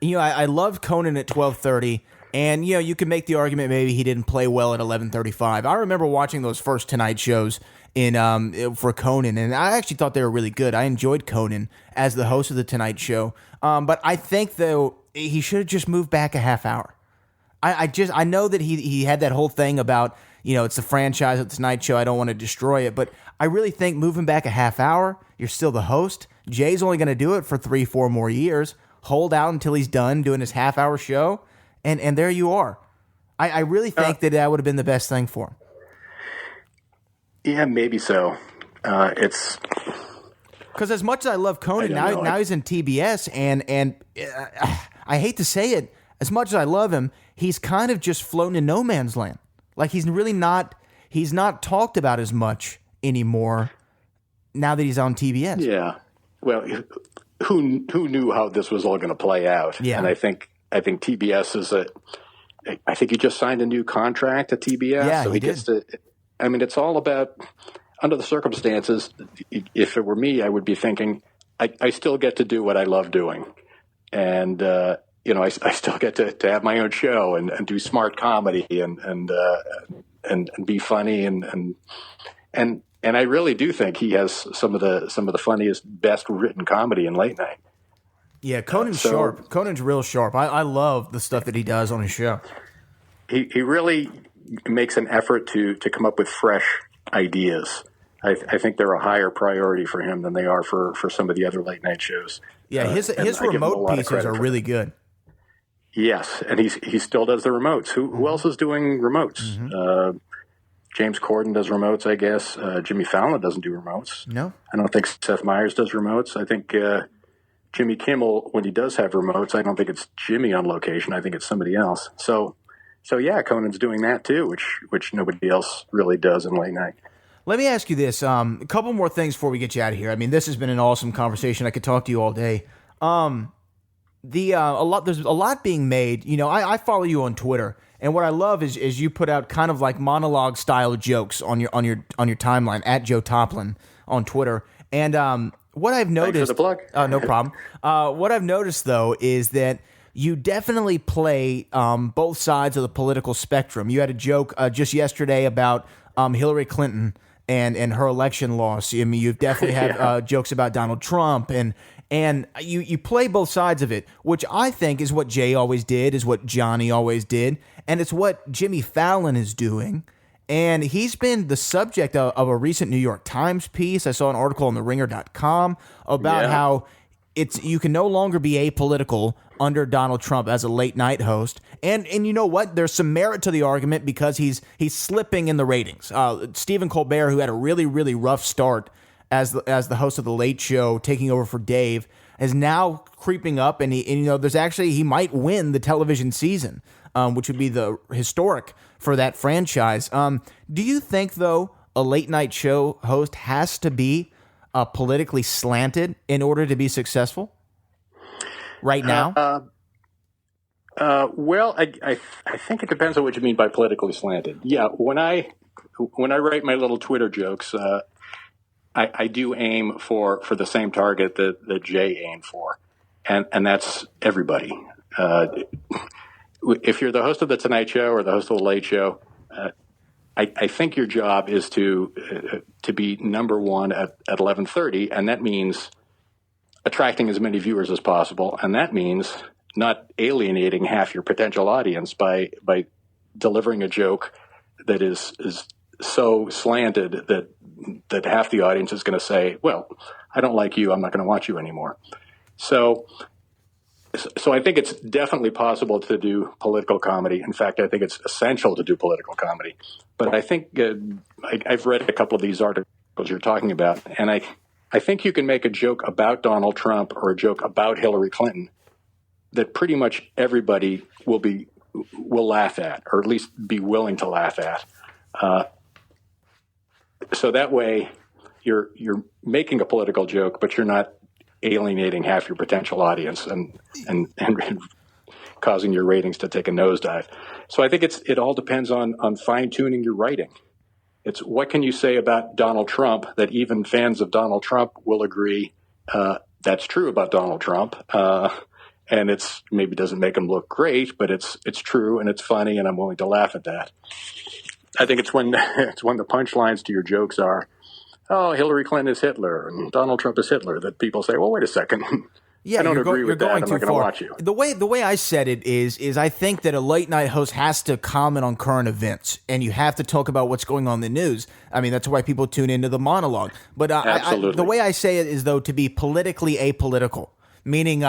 Speaker 2: I love Conan at 12:30, And, you can make the argument maybe he didn't play well at 11:35. I remember watching those first Tonight shows for Conan, and I actually thought they were really good. I enjoyed Conan as the host of the Tonight Show. But I think, though, he should have just moved back a half hour. I know that he had that whole thing about, it's the franchise of the Tonight Show. I don't want to destroy it. But I really think moving back a half hour, you're still the host. Jay's only going to do it for 3-4 more years. Hold out until he's done doing his half-hour show, and there you are. I really think that would have been the best thing for him.
Speaker 3: Yeah, maybe so. It's
Speaker 2: because as much as I love Conan, now he's in TBS, and I hate to say it, as much as I love him, he's kind of just floating in no man's land. Like he's not talked about as much anymore now that he's on TBS.
Speaker 3: Yeah. Well, who knew how this was all going to play out?
Speaker 2: Yeah.
Speaker 3: And I think TBS I think he just signed a new contract at TBS.
Speaker 2: Yeah,
Speaker 3: so he gets to. I mean, it's all about, under the circumstances, if it were me, I would be thinking, I still get to do what I love doing. And, I still get to have my own show and do smart comedy and be funny. And I really do think he has some of the funniest, best written comedy in late night.
Speaker 2: Yeah, Conan's sharp. Conan's real sharp. I love the stuff that he does on his show.
Speaker 3: He really makes an effort to come up with fresh ideas. I think they're a higher priority for him than they are for some of the other late night shows.
Speaker 2: Yeah, his remote pieces are really good.
Speaker 3: Yes, and he still does the remotes. Who else is doing remotes?
Speaker 2: Mm-hmm.
Speaker 3: James Corden does remotes, I guess. Jimmy Fallon doesn't do remotes.
Speaker 2: No.
Speaker 3: I don't think Seth Meyers does remotes. I think Jimmy Kimmel, when he does have remotes, I don't think it's Jimmy on location. I think it's somebody else. So yeah, Conan's doing that too, which nobody else really does in late night.
Speaker 2: Let me ask you this: a couple more things before we get you out of here. I mean, this has been an awesome conversation. I could talk to you all day. There's a lot being made. I follow you on Twitter, and what I love is you put out kind of like monologue style jokes on your timeline at Joe Toplyn on Twitter. And what I've noticed,
Speaker 3: thanks for the plug.
Speaker 2: No problem. What I've noticed though is that you definitely play both sides of the political spectrum. You had a joke just yesterday about Hillary Clinton and her election loss. I mean, you definitely have jokes about Donald Trump, and you play both sides of it, which I think is what Jay always did, is what Johnny always did, and it's what Jimmy Fallon is doing. And he's been the subject of a recent New York Times piece. I saw an article on theringer.com about how you can no longer be apolitical under Donald Trump as a late night host. And you know what? There's some merit to the argument because he's slipping in the ratings. Stephen Colbert, who had a really, really rough start as the host of the Late Show, taking over for Dave, is now creeping up, and he might win the television season, which would be the historic for that franchise. Do you think though a late night show host has to be politically slanted in order to be successful right now?
Speaker 3: Well, I think it depends on what you mean by politically slanted. Yeah, when I write my little Twitter jokes, I do aim for the same target that Jay aimed for, and that's everybody. If you're the host of the Tonight Show or the host of the Late Show, I think your job is to be number one at 11:30, and that means attracting as many viewers as possible, and that means not alienating half your potential audience by delivering a joke that is so slanted that half the audience is going to say, well, I don't like you, I'm not going to watch you anymore. So I think it's definitely possible to do political comedy. In fact, I think it's essential to do political comedy. But I think I've read a couple of these articles you're talking about, and I think you can make a joke about Donald Trump or a joke about Hillary Clinton that pretty much everybody will laugh at, or at least be willing to laugh at. So that way you're making a political joke, but you're not alienating half your potential audience and causing your ratings to take a nosedive. So I think it all depends on fine tuning your writing. It's what can you say about Donald Trump that even fans of Donald Trump will agree that's true about Donald Trump, and it's maybe doesn't make them look great, but it's true and it's funny, and I'm willing to laugh at that. I think it's when the punchlines to your jokes are, "Oh, Hillary Clinton is Hitler and Donald Trump is Hitler," that people say, "Well, wait a second."
Speaker 2: Yeah,
Speaker 3: I don't agree with that. I'm
Speaker 2: too
Speaker 3: not going to
Speaker 2: far.
Speaker 3: watch you.
Speaker 2: The way I said it is I think that a late night host has to comment on current events, and you have to talk about what's going on in the news. I mean, that's why people tune into the monologue. But the way I say it is, though, to be politically apolitical, meaning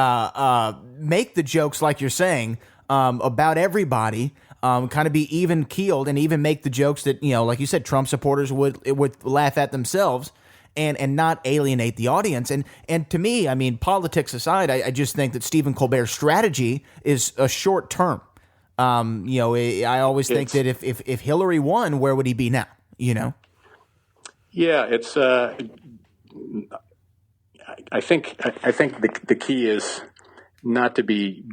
Speaker 2: make the jokes like you're saying about everybody. Kind of be even keeled, and even make the jokes that, like you said, Trump supporters would laugh at themselves. And not alienate the audience. And to me, I mean, politics aside, I just think that Stephen Colbert's strategy is a short term. I always think that if Hillary won, where would he be now? Yeah,
Speaker 3: it's. I think the key is not to be,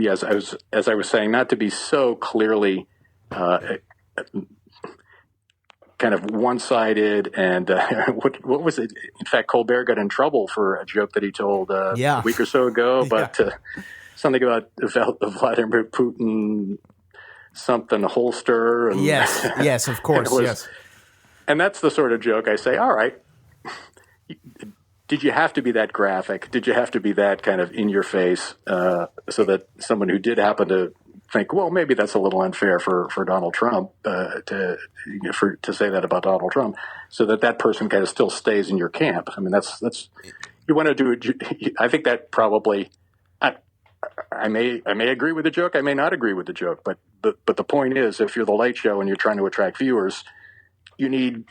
Speaker 3: as I was saying, not to be so clearly kind of one-sided, and what was it? In fact, Colbert got in trouble for a joke that he told a week or so ago, but something about Vladimir Putin, something holster. And
Speaker 2: yes, of course, yes.
Speaker 3: And that's the sort of joke I say, all right, did you have to be that graphic? Did you have to be that kind of in your face so that someone who did happen to think, well, maybe that's a little unfair for Donald Trump to say that about Donald Trump, so that person kind of still stays in your camp. I mean, that's you want to do it. I think that probably I may agree with the joke, I may not agree with the joke, but the point is, if you're the Late Show and you're trying to attract viewers, you need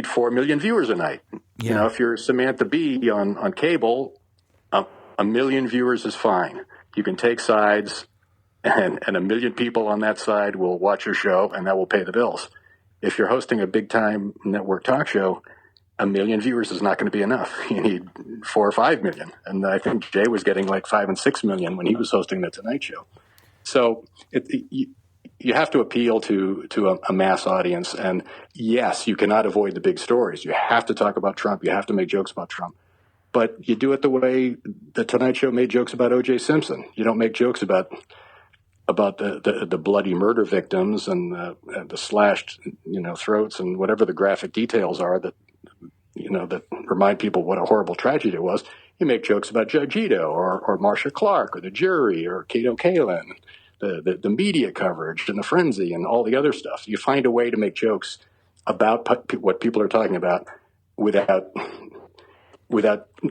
Speaker 3: 4 million viewers a night.
Speaker 2: Yeah.
Speaker 3: If you're Samantha Bee on cable, 1 million viewers is fine. You can take sides. And 1 million people on that side will watch your show, and that will pay the bills. If you're hosting a big-time network talk show, 1 million viewers is not going to be enough. You need 4 or 5 million. And I think Jay was getting like 5 and 6 million when he was hosting the Tonight Show. So you have to appeal to a mass audience. And yes, you cannot avoid the big stories. You have to talk about Trump. You have to make jokes about Trump. But you do it the way the Tonight Show made jokes about O.J. Simpson. You don't make jokes about the bloody murder victims and the slashed throats and whatever the graphic details are that remind people what a horrible tragedy it was. You make jokes about Judge Ito or Marcia Clark or the jury or Kato Kalin, the media coverage and the frenzy and all the other stuff. You find a way to make jokes about what people are talking about without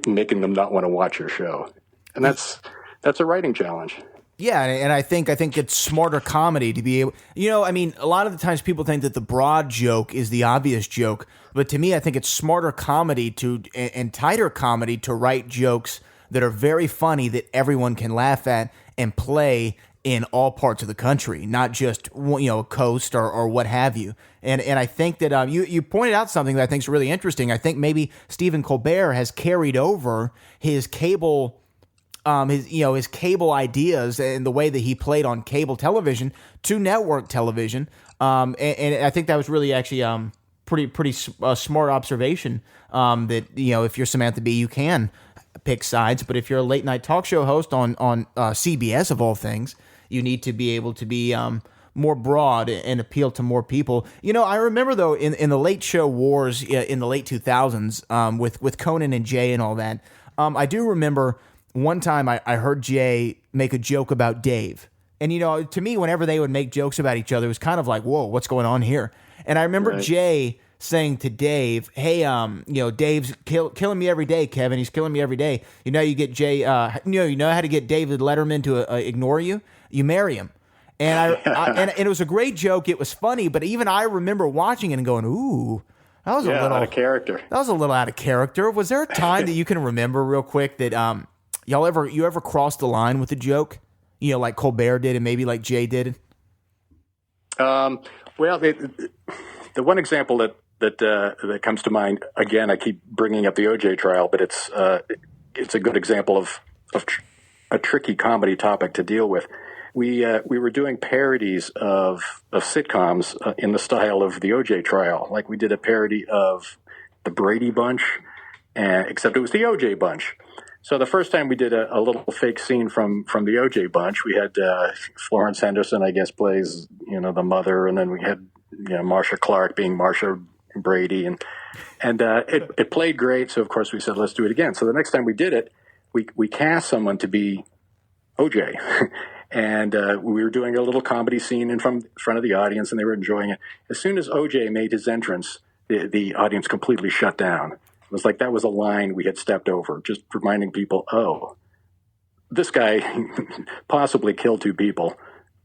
Speaker 3: making them not want to watch your show, and that's a writing challenge.
Speaker 2: Yeah, and I think it's smarter comedy to be able, I mean, a lot of the times people think that the broad joke is the obvious joke, but to me, I think it's smarter comedy and tighter comedy to write jokes that are very funny that everyone can laugh at and play in all parts of the country, not just a coast or what have you. And I think that you pointed out something that I think is really interesting. I think maybe Stephen Colbert has carried over his cable. His cable ideas and the way that he played on cable television to network television, and I think that was really actually pretty smart observation. That if you're Samantha Bee, you can pick sides, but if you're a late night talk show host on CBS of all things, you need to be able to be more broad and appeal to more people. I remember though in the Late Show wars in the late 2000s with Conan and Jay and all that, I do remember. One time I heard Jay make a joke about Dave. And, to me, whenever they would make jokes about each other, it was kind of like, whoa, what's going on here? And I remember Jay saying to Dave, hey, Dave's killing me every day, Kevin. He's killing me every day. You get Jay, you know how to get David Letterman to ignore you? You marry him. And and it was a great joke. It was funny, but even I remember watching it and going, ooh. That was a little
Speaker 3: out of character.
Speaker 2: That was a little out of character. Was there a time that you can remember real quick that you ever crossed the line with a joke? Like Colbert did and maybe like Jay did?
Speaker 3: Well, the one example that comes to mind, again, I keep bringing up the OJ trial, but it's a good example of a tricky comedy topic to deal with. We were doing parodies of sitcoms in the style of the OJ trial. Like we did a parody of the Brady Bunch, except it was the OJ Bunch. So the first time we did a little fake scene from the OJ bunch, we had Florence Henderson, I guess, plays, the mother, and then we had, Marsha Clark being Marsha Brady, and it played great. So of course we said, let's do it again. So the next time we did it, we cast someone to be OJ, and we were doing a little comedy scene in front of the audience, and they were enjoying it. As soon as OJ made his entrance, the audience completely shut down. It was like that was a line we had stepped over, just reminding people, oh, this guy possibly killed 2 people.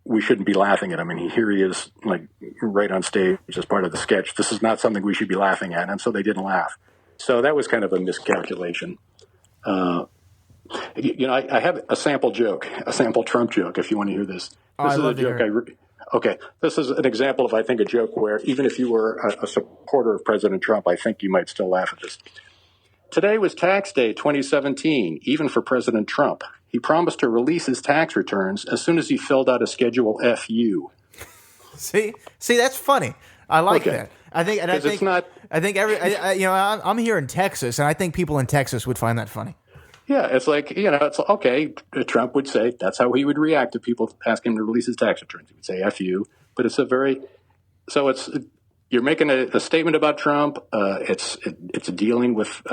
Speaker 3: We shouldn't be laughing at him. And here he is, like, right on stage as part of the sketch. This is not something we should be laughing at. And so they didn't laugh. So that was kind of a miscalculation. I have a sample Trump joke, if you want to hear this. This is a joke Okay, this is an example of, I think, a joke where even if you were a supporter of President Trump, I think you might still laugh at this. Today was tax day 2017, even for President Trump. He promised to release his tax returns as soon as he filled out a Schedule FU.
Speaker 2: See, that's funny. I like that. I'm here in Texas, and I think people in Texas would find that funny.
Speaker 3: Yeah, it's like, it's okay. Trump would say that's how he would react to people asking him to release his tax returns. He would say F you. But you're making a statement about Trump. It's dealing with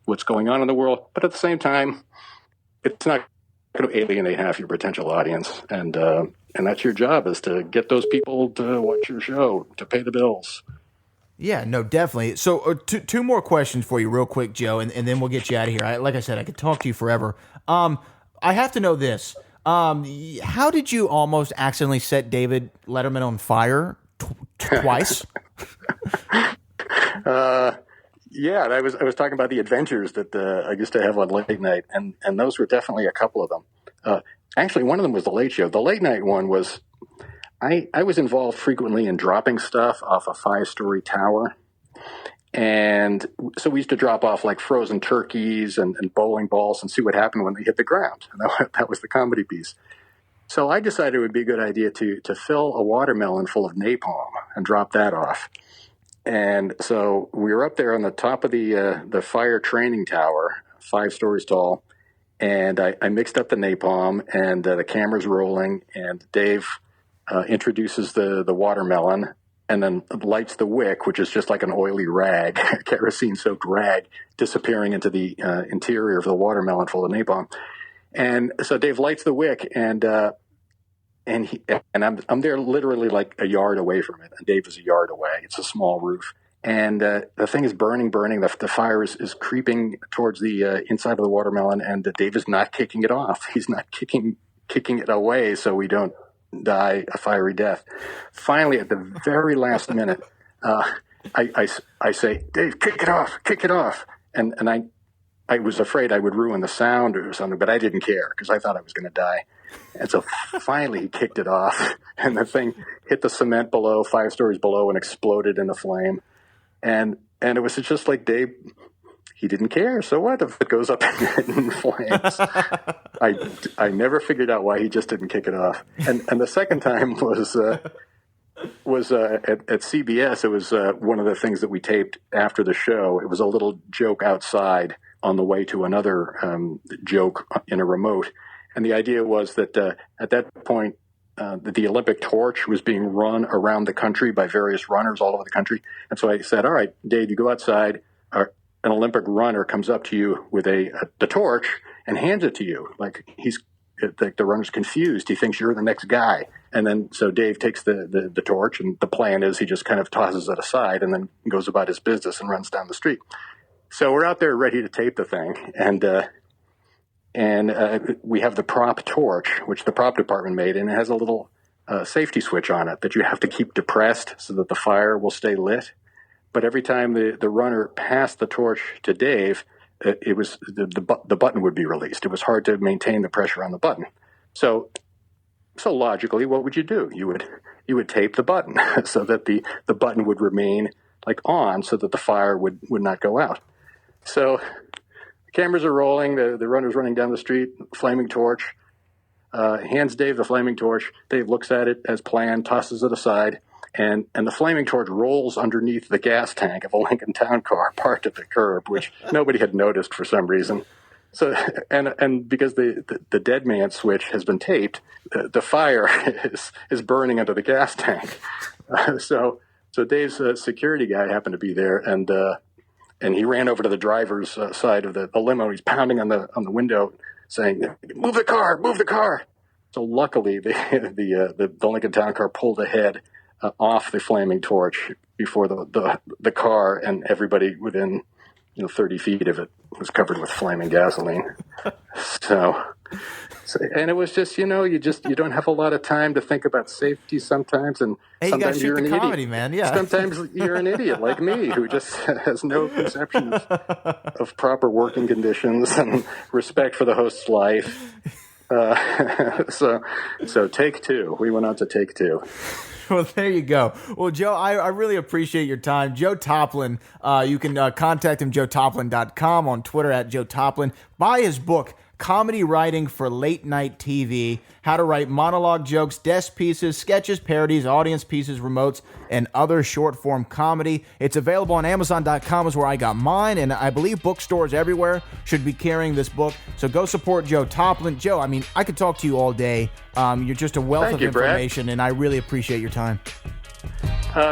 Speaker 3: what's going on in the world. But at the same time, it's not going to alienate half your potential audience. And that's your job, is to get those people to watch your show, to pay the bills.
Speaker 2: Yeah, no, definitely. So 2 more questions for you real quick, Joe, and then we'll get you out of here. Like I said, I could talk to you forever. I have to know this. How did you almost accidentally set David Letterman on fire twice?
Speaker 3: Yeah, I was talking about the adventures that I used to have on late night, and those were definitely a couple of them. Actually, one of them was the Late Show. The late night one was... I was involved frequently in dropping stuff off a 5-story tower. And so we used to drop off like frozen turkeys and bowling balls and see what happened when they hit the ground. And that was the comedy piece. So I decided it would be a good idea to fill a watermelon full of napalm and drop that off. And so we were up there on the top of the fire training tower, 5 stories tall. And I mixed up the napalm, and the camera's rolling, and Dave... introduces the watermelon and then lights the wick, which is just like an oily rag, kerosene-soaked rag, disappearing into the interior of the watermelon full of napalm. And so Dave lights the wick, and I'm there literally like a yard away from it, and Dave is a yard away. It's a small roof, and the thing is burning. The fire is creeping towards the inside of the watermelon, and Dave is not kicking it off. He's not kicking it away so we don't die a fiery death. Finally, at the very last minute, I say, Dave, kick it off. And I was afraid I would ruin the sound or something, but I didn't care because I thought I was going to die. And so finally he kicked it off, and the thing hit the cement below, 5 stories below, and exploded in a flame. And it was just like, Dave, he didn't care. So what if it goes up in flames? I never figured out why he just didn't kick it off. And the second time was at CBS. It was one of the things that we taped after the show. It was a little joke outside on the way to another joke in a remote. And the idea was that at that point, the Olympic torch was being run around the country by various runners all over the country. And so I said, all right, Dave, you go outside. An Olympic runner comes up to you with the torch and hands it to you. Like the runner's confused. He thinks you're the next guy. And then so Dave takes the torch, and the plan is he just kind of tosses it aside and then goes about his business and runs down the street. So we're out there ready to tape the thing. And we have the prop torch, which the prop department made, and it has a little safety switch on it that you have to keep depressed so that the fire will stay lit. But every time the runner passed the torch to Dave, it was the button would be released. It was hard to maintain the pressure on the button. So logically, what would you do? You would tape the button so that the button would remain like on, so that the fire would not go out. So the cameras are rolling. The runner's running down the street, flaming torch. Hands Dave the flaming torch. Dave looks at it as planned, tosses it aside. And the flaming torch rolls underneath the gas tank of a Lincoln Town Car parked at the curb, which nobody had noticed for some reason. So and because the dead man switch has been taped, the fire is burning under the gas tank. So Dave's security guy happened to be there, and he ran over to the driver's side of the limo. He's pounding on the window, saying, "Move the car! Move the car!" So luckily, the Lincoln Town Car pulled ahead off the flaming torch before the car, and everybody within 30 feet of it was covered with flaming gasoline. So and it was just, you don't have a lot of time to think about safety sometimes, and sometimes you're an
Speaker 2: comedy,
Speaker 3: idiot.
Speaker 2: Man. Yeah.
Speaker 3: Sometimes you're an idiot like me who just has no conception of proper working conditions and respect for the host's life. So take two. We went on to take two.
Speaker 2: Well, there you go. Well, Joe, I really appreciate your time. Joe Toplyn, you can contact him, joetoplyn.com, on Twitter at Joe Toplyn. Buy his book, Comedy Writing for Late Night TV, How to Write Monologue Jokes, Desk Pieces, Sketches, Parodies, Audience Pieces, Remotes, and Other Short-Form Comedy. It's available on Amazon.com is where I got mine, and I believe bookstores everywhere should be carrying this book. So go support Joe Toplyn. Joe, I mean, I could talk to you all day. You're just a wealth of information, Brad. And I really appreciate your time.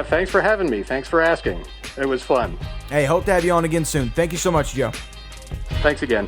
Speaker 3: Thanks for having me. Thanks for asking. It was fun.
Speaker 2: Hey, hope to have you on again soon. Thank you so much, Joe.
Speaker 3: Thanks again.